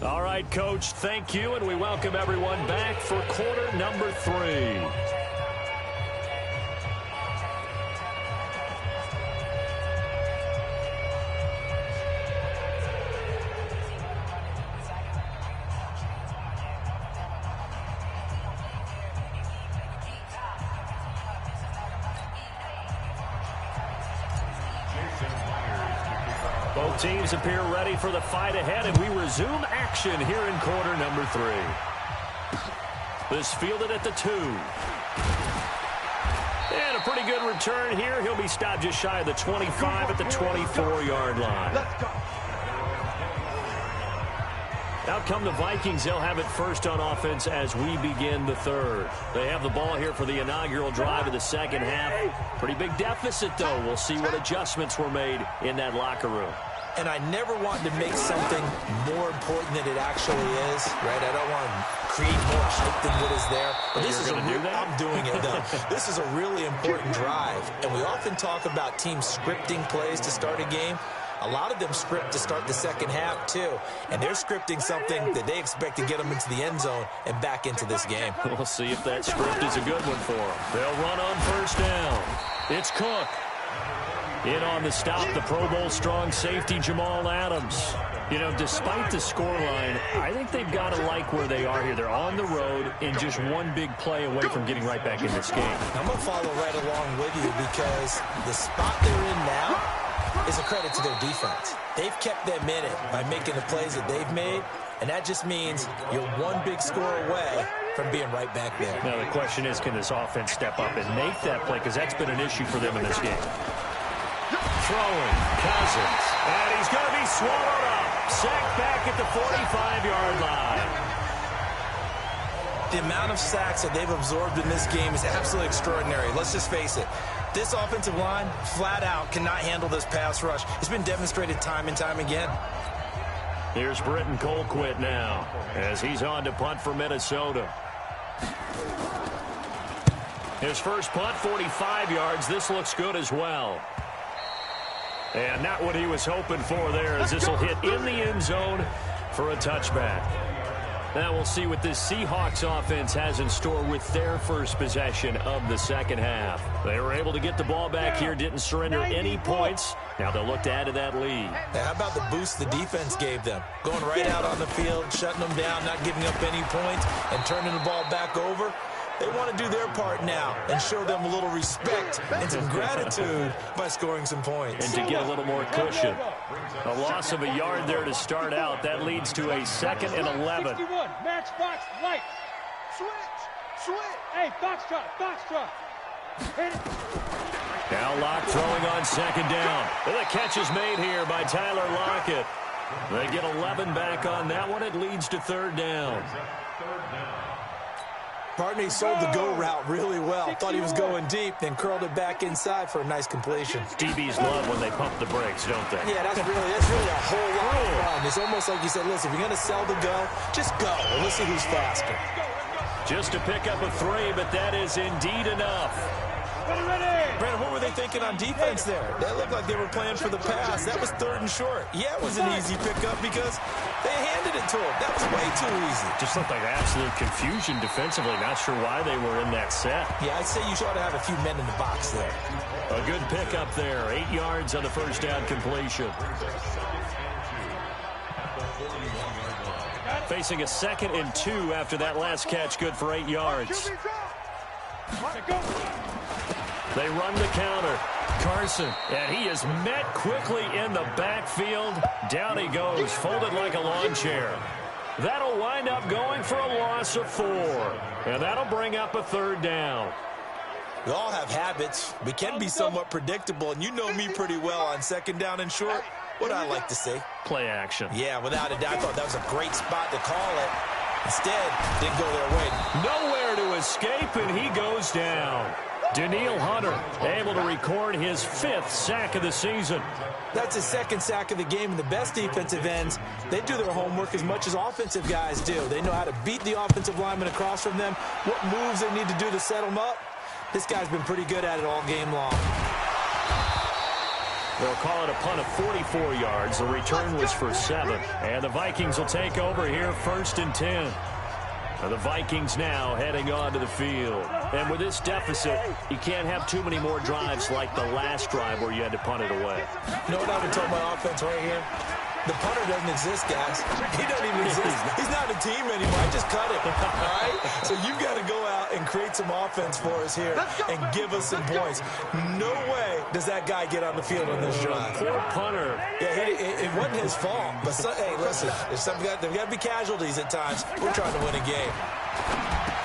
[SPEAKER 3] All right, Coach, thank you, and we welcome everyone back for quarter number 3. Both teams appear ready for the fight ahead, and we resume action here in quarter number 3. This fielded at the 2. And a pretty good return here. He'll be stopped just shy of the 25 at the 24-yard line.
[SPEAKER 5] Let's go.
[SPEAKER 3] Out come the Vikings. They'll have it first on offense as we begin the third. They have the ball here for the inaugural drive of the second half. Pretty big deficit, though. We'll see what adjustments were made in that locker room.
[SPEAKER 4] And I never want to make something more important than it actually is, right? I don't want to create more hype than what is there. But this is I'm doing it, though. This is a really important drive. And we often talk about teams scripting plays to start a game. A lot of them script to start the second half, too. And they're scripting something that they expect to get them into the end zone and back into this game.
[SPEAKER 3] We'll see if that script is a good one for them. They'll run on first down. It's Cook. In on the stop, the Pro Bowl strong safety, Jamal Adams. You know, despite the scoreline, I think they've got to like where they are here. They're on the road and just one big play away from getting right back in this game.
[SPEAKER 4] I'm going to follow right along with you because the spot they're in now is a credit to their defense. They've kept them in it by making the plays that they've made, and that just means you're one big score away from being right back there.
[SPEAKER 3] Now, the question is, can this offense step up and make that play? Because that's been an issue for them in this game. Throwing, Cousins, and he's going to be swallowed up. Sacked back at the 45-yard line.
[SPEAKER 4] The amount of sacks that they've absorbed in this game is absolutely extraordinary. Let's just face it. This offensive line, flat out, cannot handle this pass rush. It's been demonstrated time and time again.
[SPEAKER 3] Here's Britton Colquitt now as he's on to punt for Minnesota. His first punt, 45 yards. This looks good as well. And not what he was hoping for there, as this will hit in the end zone for a touchback. Now we'll see what this Seahawks offense has in store with their first possession of the second half. They were able to get the ball back here, didn't surrender any points. Now they'll look to add to that lead.
[SPEAKER 4] Now, how about the boost the defense gave them? Going right out on the field, shutting them down, not giving up any points, and turning the ball back over. They want to do their part now and show them a little respect and some gratitude by scoring some points.
[SPEAKER 3] And to get a little more cushion. A loss of a yard there to start out. That leads to a 2nd and 11.
[SPEAKER 5] 61, match box, light. Switch. Hey, Foxtrot. Hit it.
[SPEAKER 3] Now Locke throwing on second down. And the catch is made here by Tyler Lockett. They get 11 back on that one. It leads to 3rd down.
[SPEAKER 4] Partner, he sold the go route really well. Thought he was going deep, then curled it back inside for a nice completion.
[SPEAKER 3] DBs love when they pump the brakes, don't they?
[SPEAKER 4] Yeah, that's really a whole lot of fun. It's almost like you said, listen, if you're going to sell the go, just go. And let's see who's faster.
[SPEAKER 3] Just to pick up a 3, but that is indeed enough.
[SPEAKER 4] Brandon, what were they thinking on defense there? They looked like they were playing for the pass. That was 3rd and short. Yeah, it was an easy pickup because they handed it to him. That was way too easy.
[SPEAKER 3] Just looked like absolute confusion defensively. Not sure why they were in that set.
[SPEAKER 4] Yeah, I'd say you ought to have a few men in the box there.
[SPEAKER 3] A good pickup there. 8 yards on the first down completion. Facing a 2nd and 2 after that last catch. Good for 8 yards. They run the counter. Carson, and he is met quickly in the backfield. Down he goes, folded like a lawn chair. That'll wind up going for a loss of 4. And that'll bring up a 3rd down.
[SPEAKER 4] We all have habits. We can be somewhat predictable, and you know me pretty well on 2nd down and short. What do I like to say?
[SPEAKER 3] Play action.
[SPEAKER 4] Yeah, without a doubt, I thought that was a great spot to call it. Instead, didn't go their way.
[SPEAKER 3] Nowhere to escape, and he goes down. Danielle Hunter able to record his 5th sack of the season.
[SPEAKER 4] That's his 2nd sack of the game, and the best defensive ends, they do their homework as much as offensive guys do. They know how to beat the offensive lineman across from them, what moves they need to do to set them up. This guy's been pretty good at it all game long.
[SPEAKER 3] They'll call it a punt of 44 yards. The return was for 7. And the Vikings will take over here 1st and 10. The Vikings now heading onto the field. And with this deficit, you can't have too many more drives like the last drive where you had to punt it away.
[SPEAKER 4] You know what I would tell my offense right here? The punter doesn't exist, guys. He doesn't even exist. He's not a team anymore. I just cut him. All right? So you've got to go out and create some offense for us here and give us some points. No way does that guy get on the field on this drive.
[SPEAKER 3] Poor punter.
[SPEAKER 4] Yeah, it wasn't his fault. But, hey, listen, there's got to be casualties at times. We're trying to win a game.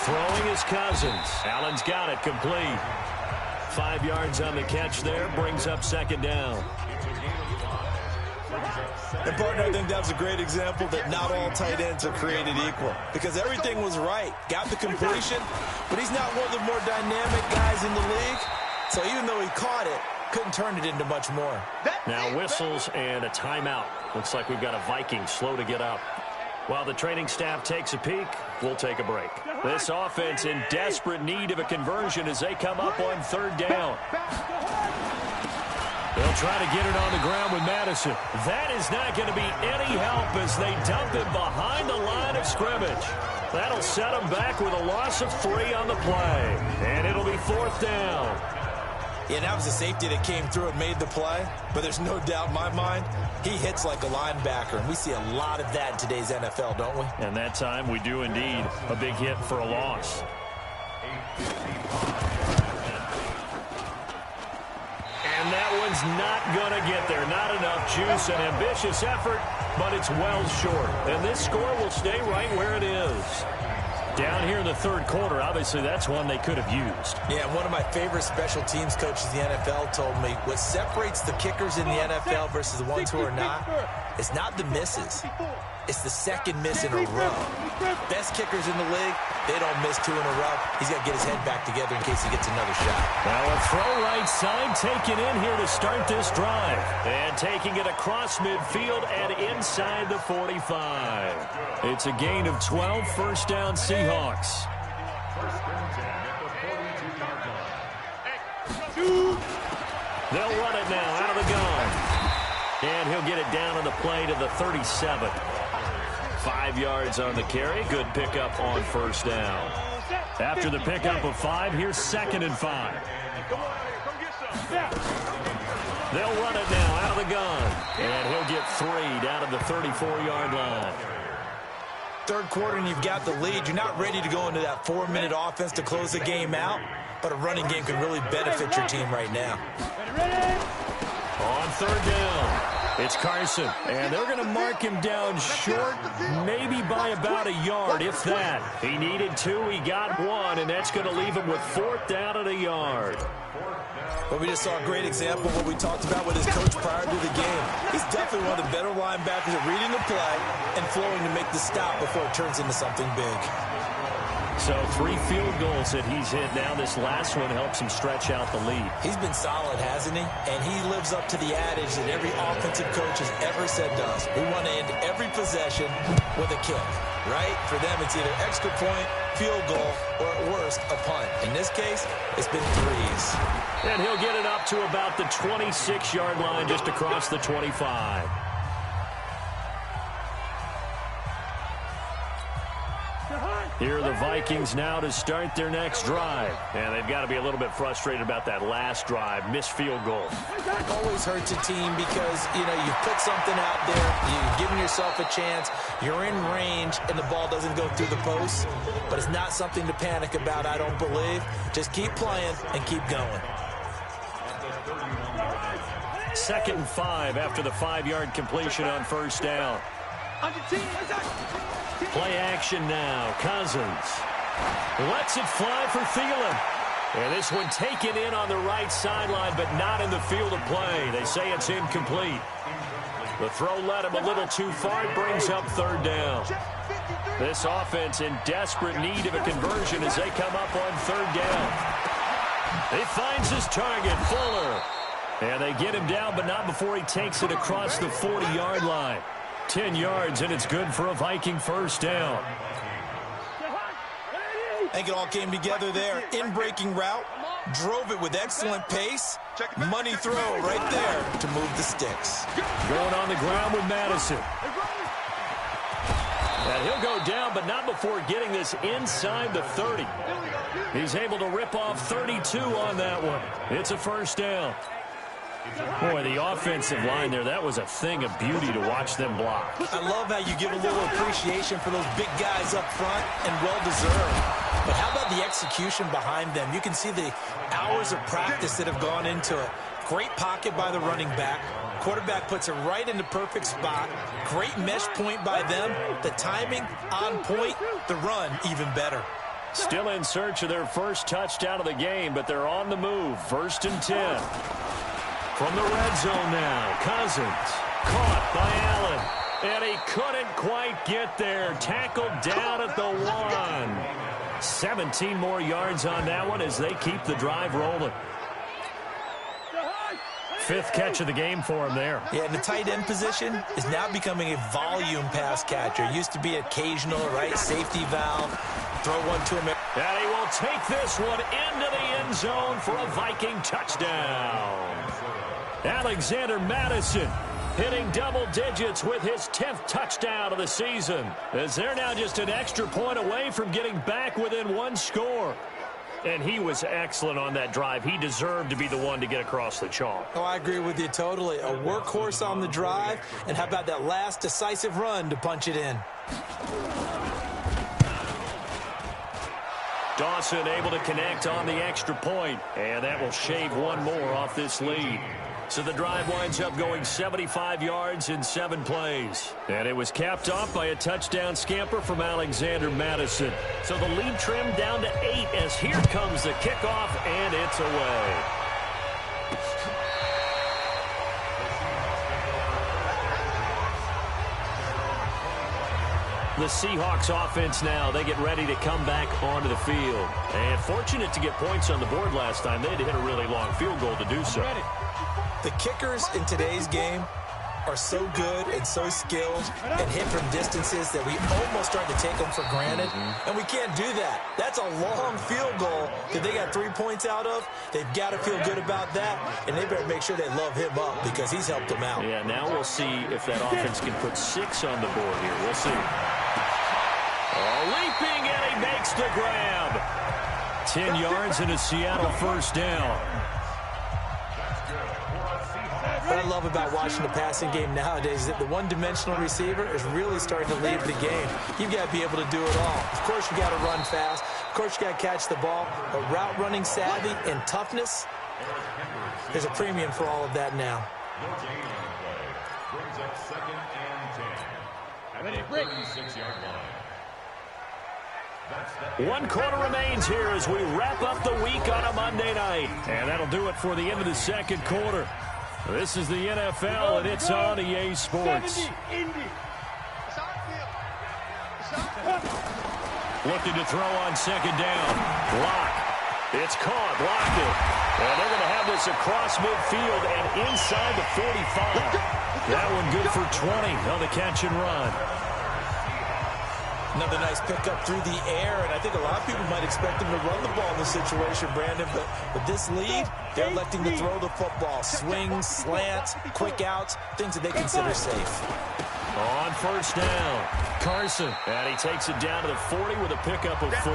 [SPEAKER 3] Throwing his Cousins. Allen's got it complete. 5 yards on the catch there. Brings up 2nd down.
[SPEAKER 4] And, partner, I think that was a great example that not all tight ends are created equal. Because everything was right. Got the completion, but he's not one of the more dynamic guys in the league. So even though he caught it, couldn't turn it into much more.
[SPEAKER 3] Now whistles and a timeout. Looks like we've got a Viking slow to get up. While the training staff takes a peek, we'll take a break. This offense in desperate need of a conversion as they come up on 3rd down. They'll try to get it on the ground with Madison. That is not going to be any help as they dump him behind the line of scrimmage. That'll set him back with a loss of 3 on the play. And it'll be 4th down.
[SPEAKER 4] Yeah, that was a safety that came through and made the play. But there's no doubt in my mind, he hits like a linebacker. And we see a lot of that in today's NFL, don't we?
[SPEAKER 3] And that time we do indeed. A big hit for a loss. And that one's not going to get there. Not enough juice. An ambitious effort, but it's well short. And this score will stay right where it is. Down here in the 3rd quarter, obviously that's one they could have used.
[SPEAKER 4] Yeah, one of my favorite special teams coaches in the NFL told me what separates the kickers in the NFL versus the ones who are not, it's not the misses. It's the 2nd miss in a row. Best kickers in the league, they don't miss 2 in a row. He's got to get his head back together in case he gets another shot.
[SPEAKER 3] Now a throw right side taken in here to start this drive. And taking it across midfield and inside the 45. It's a gain of 12, 1st down Seahawks. They'll run it now out of the gun. And he'll get it down on the play to the 37. 5 yards on the carry. Good pickup on 1st down. After the pickup of 5, here's 2nd and 5. They'll run it now out of the gun. And he'll get 3 down to the 34-yard line.
[SPEAKER 4] 3rd quarter and you've got the lead. You're not ready to go into that 4-minute offense to close the game out. But a running game can really benefit your team right now.
[SPEAKER 3] On 3rd down, it's Carson. And they're going to mark him down short, maybe by about a yard, if that. He needed 2, he got 1, and that's going to leave him with 4th down at a yard.
[SPEAKER 4] But we just saw a great example of what we talked about with his coach prior to the game. He's definitely one of the better linebackers at reading the play and flowing to make the stop before it turns into something big.
[SPEAKER 3] So 3 field goals that he's hit now. This last one helps him stretch out the lead.
[SPEAKER 4] He's been solid, hasn't he? And he lives up to the adage that every offensive coach has ever said to us. We want to end every possession with a kick, right? For them, it's either extra point, field goal, or at worst, a punt. In this case, it's been 3s.
[SPEAKER 3] And he'll get it up to about the 26-yard line, just across the 25. Here are the Vikings now to start their next drive. And they've got to be a little bit frustrated about that last drive. Missed field goal.
[SPEAKER 4] It always hurts a team because, you know, you put something out there, you're giving yourself a chance, you're in range, and the ball doesn't go through the posts. But it's not something to panic about, I don't believe. Just keep playing and keep going.
[SPEAKER 3] 2nd and 5 after the 5-yard completion on first down. Play action now. Cousins lets it fly for Thielen. And this one taken in on the right sideline, but not in the field of play. They say it's incomplete. The throw led him a little too far. It brings up 3rd down. This offense in desperate need of a conversion as they come up on 3rd down. He finds his target, Fuller. And they get him down, but not before he takes it across the 40-yard line. 10 yards, and it's good for a Viking first down.
[SPEAKER 4] I think it all came together there. In-breaking route, drove it with excellent pace. Money throw right there to move the sticks.
[SPEAKER 3] Going on the ground with Madison. And he'll go down, but not before getting this inside the 30. He's able to rip off 32 on that one. It's a first down. Boy, the offensive line there, that was a thing of beauty to watch them block.
[SPEAKER 4] I love how you give a little appreciation for those big guys up front, and well-deserved. But how about the execution behind them? You can see the hours of practice that have gone into it. Great pocket by the running back. Quarterback puts it right in the perfect spot. Great mesh point by them. The timing on point. The run even better.
[SPEAKER 3] Still in search of their first touchdown of the game, but they're on the move. 1st and 10. From the red zone now, Cousins caught by Allen, and he couldn't quite get there. Tackled down at the 1. 17 more yards on that one as they keep the drive rolling. 5th catch of the game for him there.
[SPEAKER 4] Yeah, and the tight end position is now becoming a volume pass catcher. It used to be occasional, right? Safety valve. Throw one to him.
[SPEAKER 3] And he will take this one into the end zone for a Viking touchdown. Alexander Madison hitting double digits with his 10th touchdown of the season, as they're now just an extra point away from getting back within 1 score. And he was excellent on that drive. He deserved to be the one to get across the chalk.
[SPEAKER 4] Oh, I agree with you totally. A workhorse on the drive, and how about that last decisive run to punch it in?
[SPEAKER 3] Dawson able to connect on the extra point, and that will shave 1 more off this lead. So the drive winds up going 75 yards in 7 plays. And it was capped off by a touchdown scamper from Alexander Madison. So the lead trimmed down to 8 as here comes the kickoff, and it's away. The Seahawks offense now, they get ready to come back onto the field. And fortunate to get points on the board last time. They had to hit a really long field goal to do so.
[SPEAKER 4] The kickers in today's game are so good and so skilled and hit from distances that we almost start to take them for granted. And we can't do that. That's a long field goal that they got 3 points out of. They've got to feel good about that, and they better make sure they love him up because he's helped them out.
[SPEAKER 3] Yeah, now we'll see if that offense can put 6 on the board here. We'll see. Oh, leaping, and he makes the grab. 10 yards and a Seattle first down.
[SPEAKER 4] What I love about watching the passing game nowadays is that the one-dimensional receiver is really starting to leave the game. You've got to be able to do it all. Of course, you got to run fast. Of course, you got to catch the ball. But route running savvy and toughness, there's a premium for all of that now.
[SPEAKER 3] One quarter remains here as we wrap up the week on a Monday night. And that'll do it for the end of the second quarter. This is the NFL, and it's on EA Sports. looking to throw on second down. Lock. It's caught. Locked it. And they're going to have this across midfield and inside the 45. That one good for 20 on the catch and run.
[SPEAKER 4] Another nice pickup through the air, and I think a lot of people might expect them to run the ball in this situation, Brandon, but with this lead, they're electing to throw the football. Swings, slants, quick outs, things that they consider safe.
[SPEAKER 3] On first down, Carson, and he takes it down to the 40 with a pickup of 4.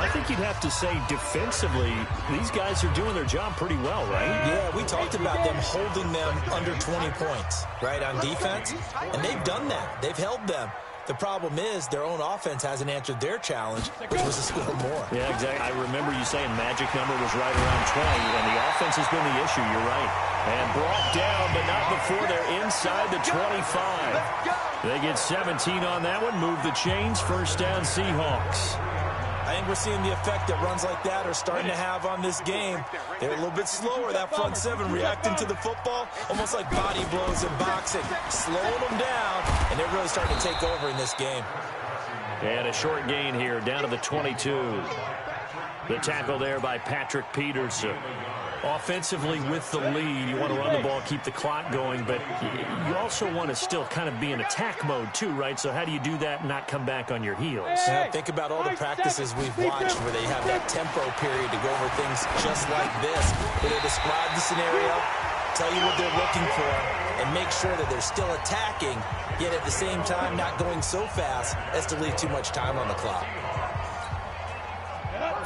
[SPEAKER 3] I think you'd have to say defensively, these guys are doing their job pretty well, right?
[SPEAKER 4] Yeah, we talked about them holding them under 20 points, right, on defense, and they've done that. They've held them. The problem is their own offense hasn't answered their challenge, which was to score more.
[SPEAKER 3] Yeah, exactly. I remember you saying magic number was right around 20, and the offense has been the issue. You're right. And brought down, but not before they're inside the 25. They get 17 on that one. Move the chains. First down, Seahawks.
[SPEAKER 4] I think we're seeing the effect that runs like that are starting to have on this game. They're a little bit slower, that front seven, reacting to the football, almost like body blows in boxing, slowing them down, and they're really starting to take over in this game.
[SPEAKER 3] And a short gain here, down to the 22. The tackle there by Patrick Peterson. Offensively with the lead, you want to run the ball, keep the clock going, but you also want to still kind of be in attack mode too, right? So how do you do that and not come back on your heels?
[SPEAKER 4] Yeah, think about all the practices we've watched where they have that tempo period to go over things just like this, where they describe the scenario, tell you what they're looking for, and make sure that they're still attacking, yet at the same time not going so fast as to leave too much time on the clock.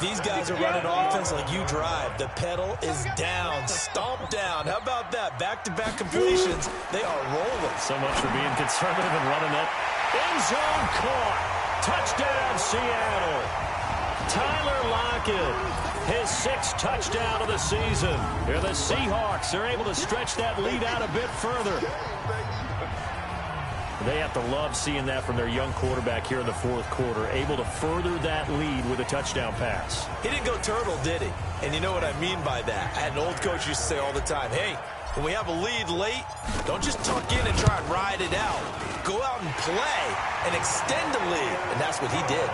[SPEAKER 4] These guys are running offense like you drive. The pedal is down, stomped down. How about that? Back-to-back completions. They are rolling.
[SPEAKER 3] So much for being conservative and running that. End zone caught. Touchdown, Seattle. Tyler Lockett, his 6th touchdown of the season. Here the Seahawks are able to stretch that lead out a bit further. They have to love seeing that from their young quarterback here in the 4th quarter, able to further that lead with a touchdown pass.
[SPEAKER 4] He didn't go turtle, did he? And you know what I mean by that. I had an old coach used to say all the time, hey, when we have a lead late, don't just tuck in and try and ride it out. Go out and play and extend the lead. And that's what he did.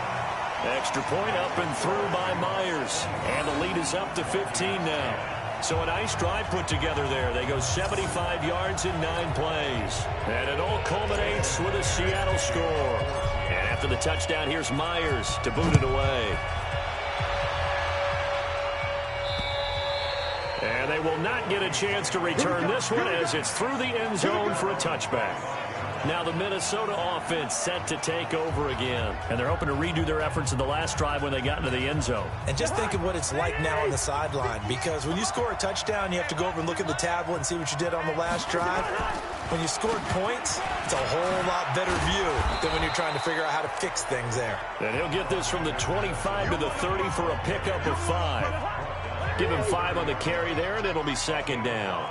[SPEAKER 3] Extra point up and through by Myers. And the lead is up to 15 now. So a nice drive put together there. They go 75 yards in 9 plays. And it all culminates with a Seattle score. And after the touchdown, here's Myers to boot it away. And they will not get a chance to return this one as it's through the end zone for a touchback. Now the Minnesota offense set to take over again. And they're hoping to redo their efforts in the last drive when they got into the end zone.
[SPEAKER 4] And just think of what it's like now on the sideline. Because when you score a touchdown, you have to go over and look at the tablet and see what you did on the last drive. When you scored points, it's a whole lot better view than when you're trying to figure out how to fix things there.
[SPEAKER 3] And he'll get this from the 25 to the 30 for a pickup of 5. Give him 5 on the carry there, and it'll be second down.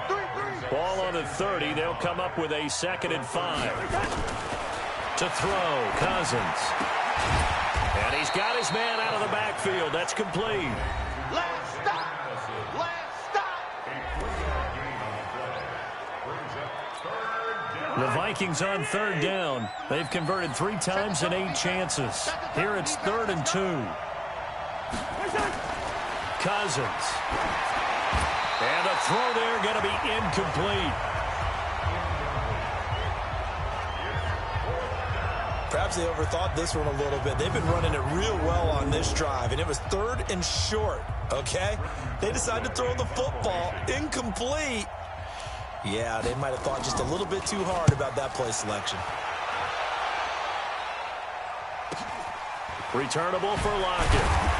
[SPEAKER 3] Ball on the 30. They'll come up with a 2nd and 5. To throw, Cousins. And he's got his man out of the backfield. That's complete.
[SPEAKER 5] Last stop.
[SPEAKER 3] The Vikings on 3rd down. They've converted 3 times in 8 chances. Here it's 3rd and 2. Cousins. And the throw there going to be incomplete.
[SPEAKER 4] Perhaps they overthought this one a little bit. They've been running it real well on this drive, and it was 3rd and short, okay? They decided to throw the football incomplete. Yeah, they might have thought just a little bit too hard about that play selection.
[SPEAKER 3] Returnable for Lockett.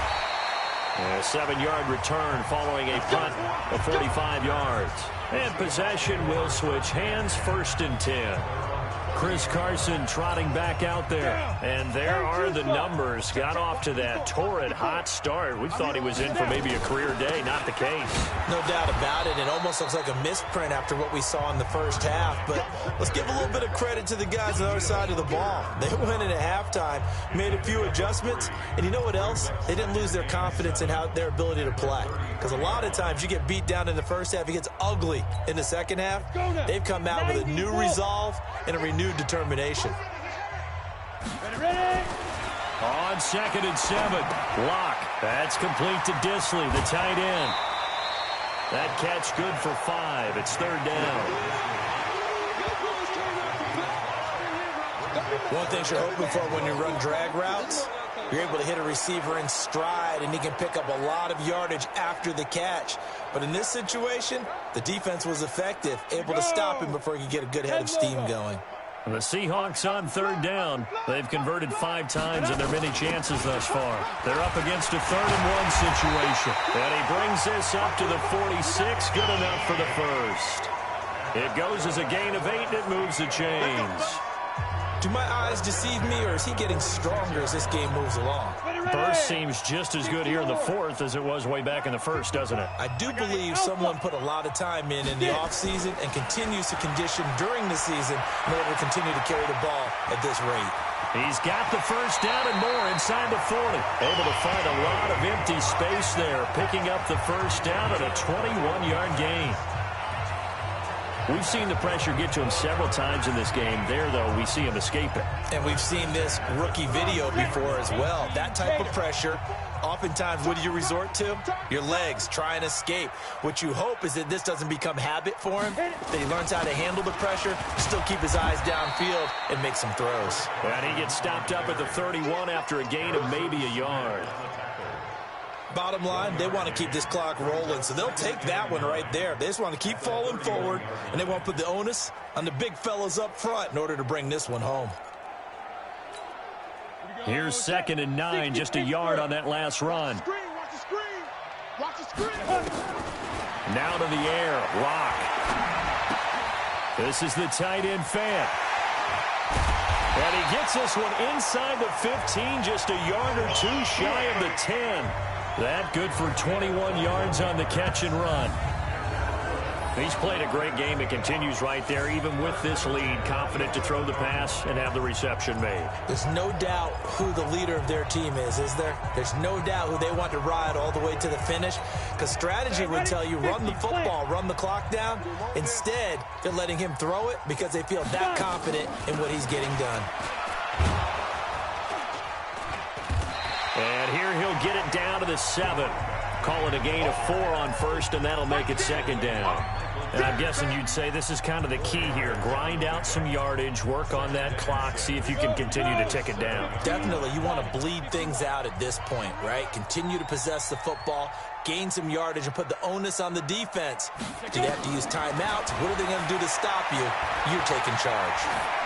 [SPEAKER 3] A 7-yard return following a punt of 45 yards. And possession will switch hands, 1st and 10. Chris Carson trotting back out there. And there are the numbers. Got off to that torrid hot start. We thought he was in for maybe a career day. Not the case.
[SPEAKER 4] No doubt about it. It almost looks like a misprint after what we saw in the first half. But let's give a little bit of credit to the guys on the other side of the ball. They went in at halftime, made a few adjustments. And you know what else? They didn't lose their confidence in their ability to play. Because a lot of times you get beat down in the first half. It gets ugly in the second half. They've come out with a new resolve and a renewed determination.
[SPEAKER 5] Ready?
[SPEAKER 3] On 2nd and 7. Lock. That's complete to Disley, the tight end. That catch good for 5. It's 3rd down.
[SPEAKER 4] One thing you're hoping for when you run drag routes, you're able to hit a receiver in stride, and he can pick up a lot of yardage after the catch. But in this situation, the defense was effective, able to stop him before he could get a good head of steam going.
[SPEAKER 3] The Seahawks on 3rd down. They've converted 5 times in their many chances thus far. They're up against a 3rd and 1 situation. And he brings this up to the 46. Good enough for the first. It goes as a gain of 8, and it moves the chains.
[SPEAKER 4] Do my eyes deceive me, or is he getting stronger as this game moves along?
[SPEAKER 3] Burst seems just as good here in the 4th as it was way back in the 1st, doesn't it?
[SPEAKER 4] I do believe someone put a lot of time in the offseason and continues to condition during the season in order to continue to carry the ball at this rate.
[SPEAKER 3] He's got the first down and more inside the 40. Able to find a lot of empty space there, picking up the first down at a 21-yard gain. We've seen the pressure get to him several times in this game. There, though, we see him escape it.
[SPEAKER 4] And we've seen this rookie video before as well. That type of pressure, oftentimes, what do you resort to? Your legs, try and escape. What you hope is that this doesn't become habit for him, that he learns how to handle the pressure, still keep his eyes downfield, and make some throws.
[SPEAKER 3] And he gets stopped up at the 31 after a gain of maybe a yard.
[SPEAKER 4] Bottom line, they want to keep this clock rolling, so they'll take that one right there. They just want to keep falling forward, and they want to put the onus on the big fellas up front in order to bring this one home.
[SPEAKER 3] Here's 2nd and 9, just a yard on that last run. Now to the air, Lock. This is the tight end fan. And he gets this one inside the 15, just a yard or 2 shy of the 10. That good for 21 yards on the catch and run. He's played a great game. It continues right there, even with this lead, confident to throw the pass and have the reception made.
[SPEAKER 4] There's no doubt who the leader of their team is there? There's no doubt who they want to ride all the way to the finish, because strategy would tell you run the football, run the clock down. Instead, they're letting him throw it because they feel that confident in what he's getting done.
[SPEAKER 3] And here he'll get it down to the 7. Call it a gain of 4 on first, and that'll make it 2nd down. And I'm guessing you'd say this is kind of the key here. Grind out some yardage, work on that clock, see if you can continue to tick it down.
[SPEAKER 4] Definitely. You want to bleed things out at this point, right? Continue to possess the football, gain some yardage, and put the onus on the defense. Do they have to use timeouts? What are they going to do to stop you? You're taking charge.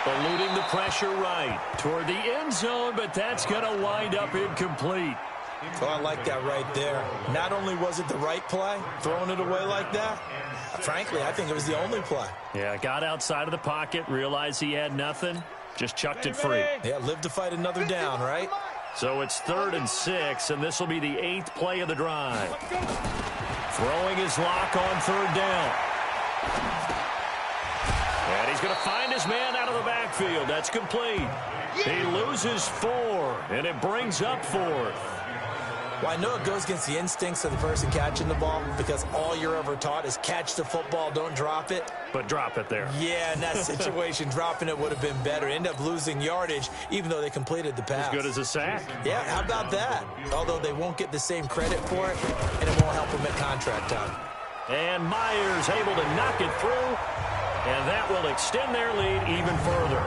[SPEAKER 3] Eluding the pressure right toward the end zone, but that's going to wind up incomplete.
[SPEAKER 4] Oh, I like that right there. Not only was it the right play, throwing it away like that, frankly, I think it was the only play.
[SPEAKER 3] Yeah, got outside of the pocket, realized he had nothing, just chucked it free.
[SPEAKER 4] Yeah, live to fight another down, right?
[SPEAKER 3] So it's 3rd and 6, and this will be the 8th play of the drive. Throwing his Lock on 3rd down. And he's going to find his man out of the backfield. That's complete. He loses 4, and it brings up 4th.
[SPEAKER 4] Well, I know it goes against the instincts of the person catching the ball, because all you're ever taught is catch the football, don't drop it.
[SPEAKER 3] But drop it there.
[SPEAKER 4] Yeah, in that situation, dropping it would have been better. End up losing yardage, even though they completed the pass.
[SPEAKER 3] As good as a sack.
[SPEAKER 4] Yeah, how about that? Although they won't get the same credit for it, and it won't help them at contract time.
[SPEAKER 3] And Myers able to knock it through, and that will extend their lead even further.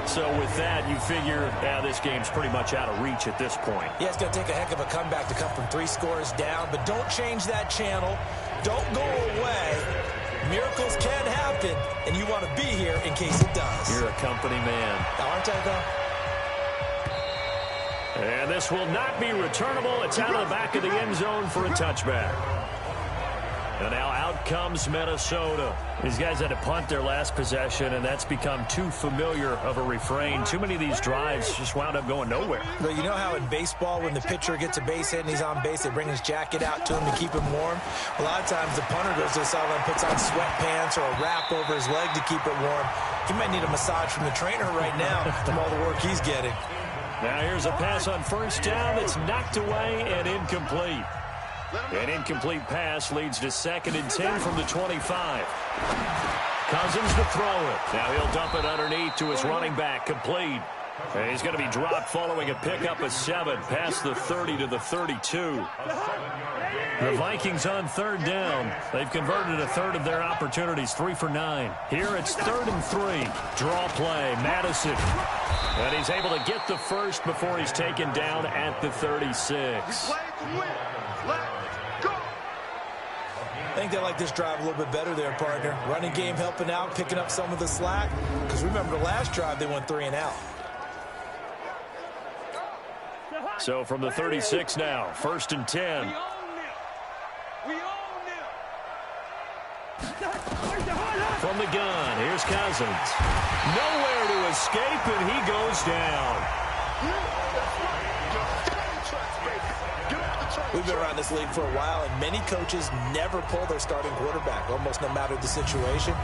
[SPEAKER 3] So with that, you figure this game's pretty much out of reach at this point.
[SPEAKER 4] Yeah, it's going to take a heck of a comeback to come from 3 scores down, but don't change that channel. Don't go away. Miracles can happen, and you want to be here in case it does.
[SPEAKER 3] You're a company man.
[SPEAKER 4] Aren't I, though?
[SPEAKER 3] And this will not be returnable. It's out of the back of the end zone for a touchback. And now out comes Minnesota. These guys had to punt their last possession, and that's become too familiar of a refrain. Too many of these drives just wound up going nowhere.
[SPEAKER 4] But you know how in baseball, when the pitcher gets a base hit and he's on base, they bring his jacket out to him to keep him warm? A lot of times the punter goes to the sideline, puts on sweatpants or a wrap over his leg to keep it warm. He might need a massage from the trainer right now from all the work he's getting.
[SPEAKER 3] Now here's a pass on first down that's knocked away and incomplete. An incomplete pass leads to 2nd and 10 from the 25. Cousins to throw it. Now he'll dump it underneath to his running back. Complete. And he's going to be dropped following a pickup of 7 past the 30 to the 32. The Vikings on 3rd down. They've converted a third of their opportunities, 3 for 9. Here it's 3rd and 3. Draw play, Madison. And he's able to get the first before he's taken down at the 36.
[SPEAKER 4] I think they like this drive a little bit better there, partner. Running game helping out, picking up some of the slack. Because remember, the last drive they went 3 and out.
[SPEAKER 3] So from the 36 now, 1st and 10. From the gun, here's Cousins. Nowhere to escape, and he goes down.
[SPEAKER 4] We've been around this league for a while, and many coaches never pull their starting quarterback, almost no matter the situation.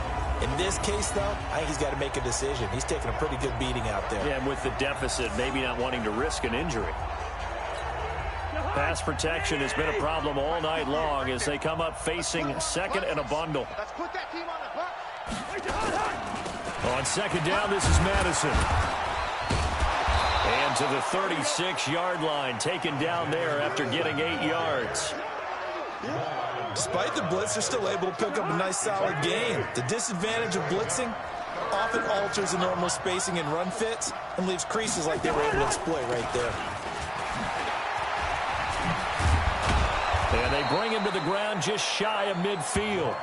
[SPEAKER 4] In this case, though, I think he's got to make a decision. He's taking a pretty good beating out there.
[SPEAKER 3] Yeah, and with the deficit, maybe not wanting to risk an injury. Pass protection has been a problem all night long as they come up facing 2nd and a bundle.
[SPEAKER 5] Let's put that team on the clock.
[SPEAKER 3] On 2nd down, this is Madison. And to the 36-yard line, taken down there after getting 8 yards.
[SPEAKER 4] Despite the blitz, they're still able to pick up a nice, solid gain. The disadvantage of blitzing often alters the normal spacing and run fits and leaves creases like they were able to exploit right there.
[SPEAKER 3] And they bring him to the ground just shy of midfield.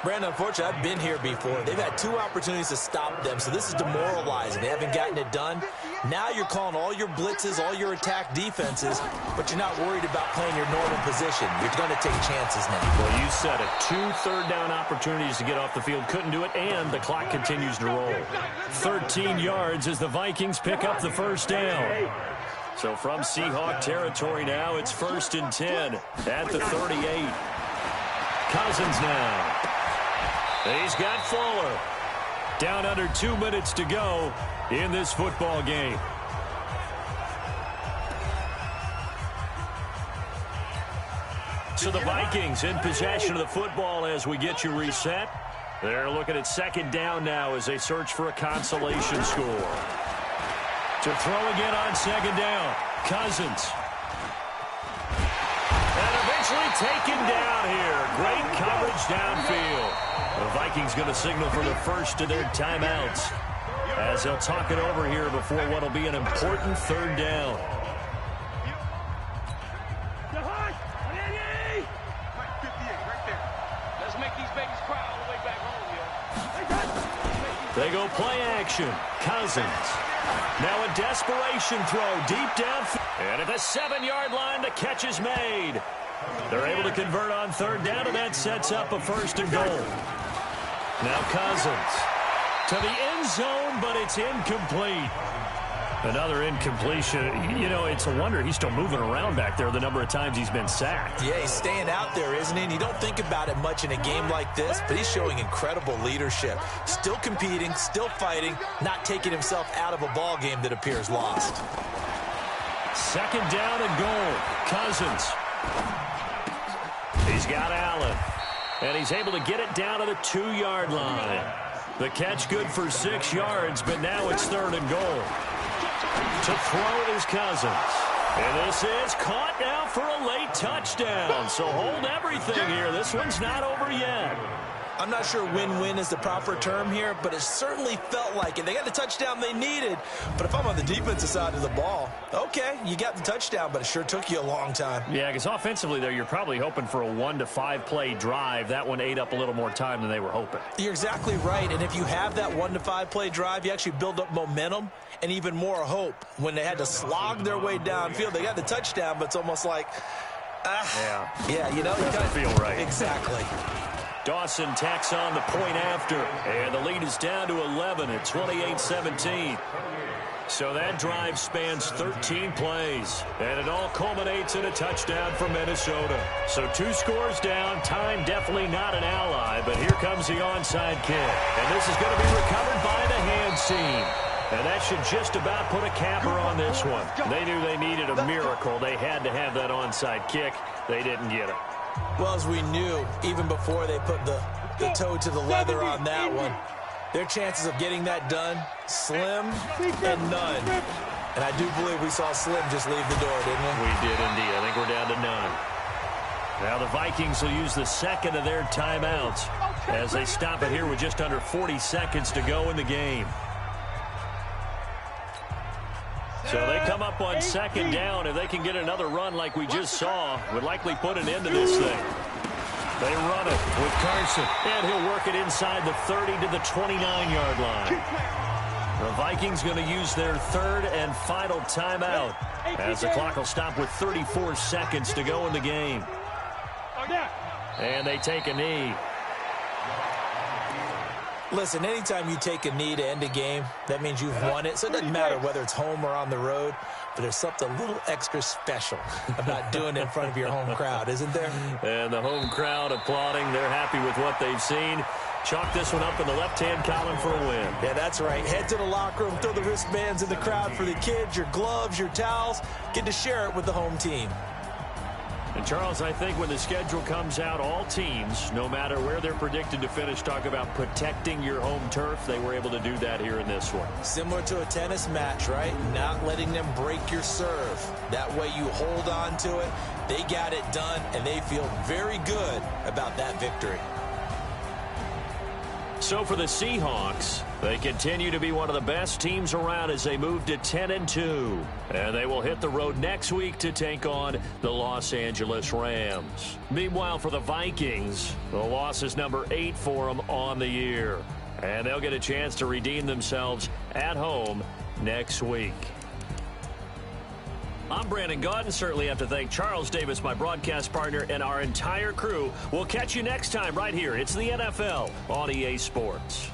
[SPEAKER 4] Brandon, unfortunately, I've been here before. They've had 2 opportunities to stop them, so this is demoralizing. They haven't gotten it done. Now you're calling all your blitzes, all your attack defenses, but you're not worried about playing your normal position. You're going to take chances now.
[SPEAKER 3] Well, you said it. 2 third-down opportunities to get off the field. Couldn't do it, and the clock continues to roll. 13 yards as the Vikings pick up the first down. So from Seahawk territory now, it's 1st and 10 at the 38. Cousins now. He's got Fuller. Down under 2 minutes to go in this football game. So the Vikings in possession of the football as we get you reset. They're looking at 2nd down now as they search for a consolation score. To throw again on 2nd down, Cousins. And eventually taken down here. Great coverage downfield. The Vikings going to signal for the first of their timeouts as they'll talk it over here before what will be an important 3rd down.
[SPEAKER 5] Let's make these babies cry all the way back home,
[SPEAKER 3] They go play action. Cousins. Now a desperation throw deep downfield. And at the 7-yard line, the catch is made. They're able to convert on 3rd down, and that sets up a 1st and goal. Now Cousins to the end zone, but it's incomplete. Another incompletion. You know, it's a wonder he's still moving around back there the number of times he's been sacked.
[SPEAKER 4] Yeah, he's staying out there, isn't he? And you don't think about it much in a game like this, but he's showing incredible leadership. Still competing, still fighting, not taking himself out of a ball game that appears lost.
[SPEAKER 3] 2nd down and goal. Cousins. He's got Allen. And he's able to get it down to the 2-yard line. The catch good for 6 yards, but now it's 3rd and goal. To throw is Cousins. And this is caught now for a late touchdown. So hold everything here. This one's not over yet.
[SPEAKER 4] I'm not sure win-win is the proper term here, but it certainly felt like it. They got the touchdown they needed, but if I'm on the defensive side of the ball, okay, you got the touchdown, but it sure took you a long time.
[SPEAKER 3] Yeah, because offensively there, you're probably hoping for a 1 to 5 play drive. That one ate up a little more time than they were hoping.
[SPEAKER 4] You're exactly right, and if you have that 1 to 5 play drive, you actually build up momentum and even more hope. When they had to slog their way downfield, they got the touchdown, but it's almost like, yeah, you know, it
[SPEAKER 3] doesn't feel right.
[SPEAKER 4] Exactly.
[SPEAKER 3] Dawson tacks on the point after, and the lead is down to 11 at 28-17. So that drive spans 13 plays, and it all culminates in a touchdown for Minnesota. So 2 scores down, time definitely not an ally, but here comes the onside kick. And this is going to be recovered by the hands team. And that should just about put a capper on this one. They knew they needed a miracle. They had to have that onside kick. They didn't get it.
[SPEAKER 4] Well, as we knew, even before they put the toe to the leather on that one, Their chances of getting that done, slim and none. And I do believe we saw Slim just leave the door, didn't we?
[SPEAKER 3] We did indeed. I think we're down to none. Now the Vikings will use the second of their timeouts as they stop it here with just under 40 seconds to go in the game. So they come up on second down. If they can get another run like we just saw, would likely put an end to this thing. They run it with Carson, and he'll work it inside the 30 to the 29-yard line. The Vikings going to use their third and final timeout as the clock will stop with 34 seconds to go in the game. And they take a knee.
[SPEAKER 4] Listen, anytime you take a knee to end a game, that means you've won it. So it doesn't matter whether it's home or on the road, but there's something a little extra special about doing it in front of your home crowd, isn't there?
[SPEAKER 3] And the home crowd applauding. They're happy with what they've seen. Chalk this one up in the left-hand column for a win.
[SPEAKER 4] Yeah, that's right. Head to the locker room, throw the wristbands in the crowd for the kids, your gloves, your towels. Get to share it with the home team.
[SPEAKER 3] And, Charles, I think when the schedule comes out, all teams, no matter where they're predicted to finish, talk about protecting your home turf. They were able to do that here in this one.
[SPEAKER 4] Similar to a tennis match, right? Not letting them break your serve. That way you hold on to it. They got it done, and they feel very good about that victory.
[SPEAKER 3] So for the Seahawks, they continue to be one of the best teams around as they move to 10-2. And they will hit the road next week to take on the Los Angeles Rams. Meanwhile, for the Vikings, the loss is number 8 for them on the year. And they'll get a chance to redeem themselves at home next week. I'm Brandon Gaudin. Certainly have to thank Charles Davis, my broadcast partner, and our entire crew. We'll catch you next time right here. It's the NFL on EA Sports.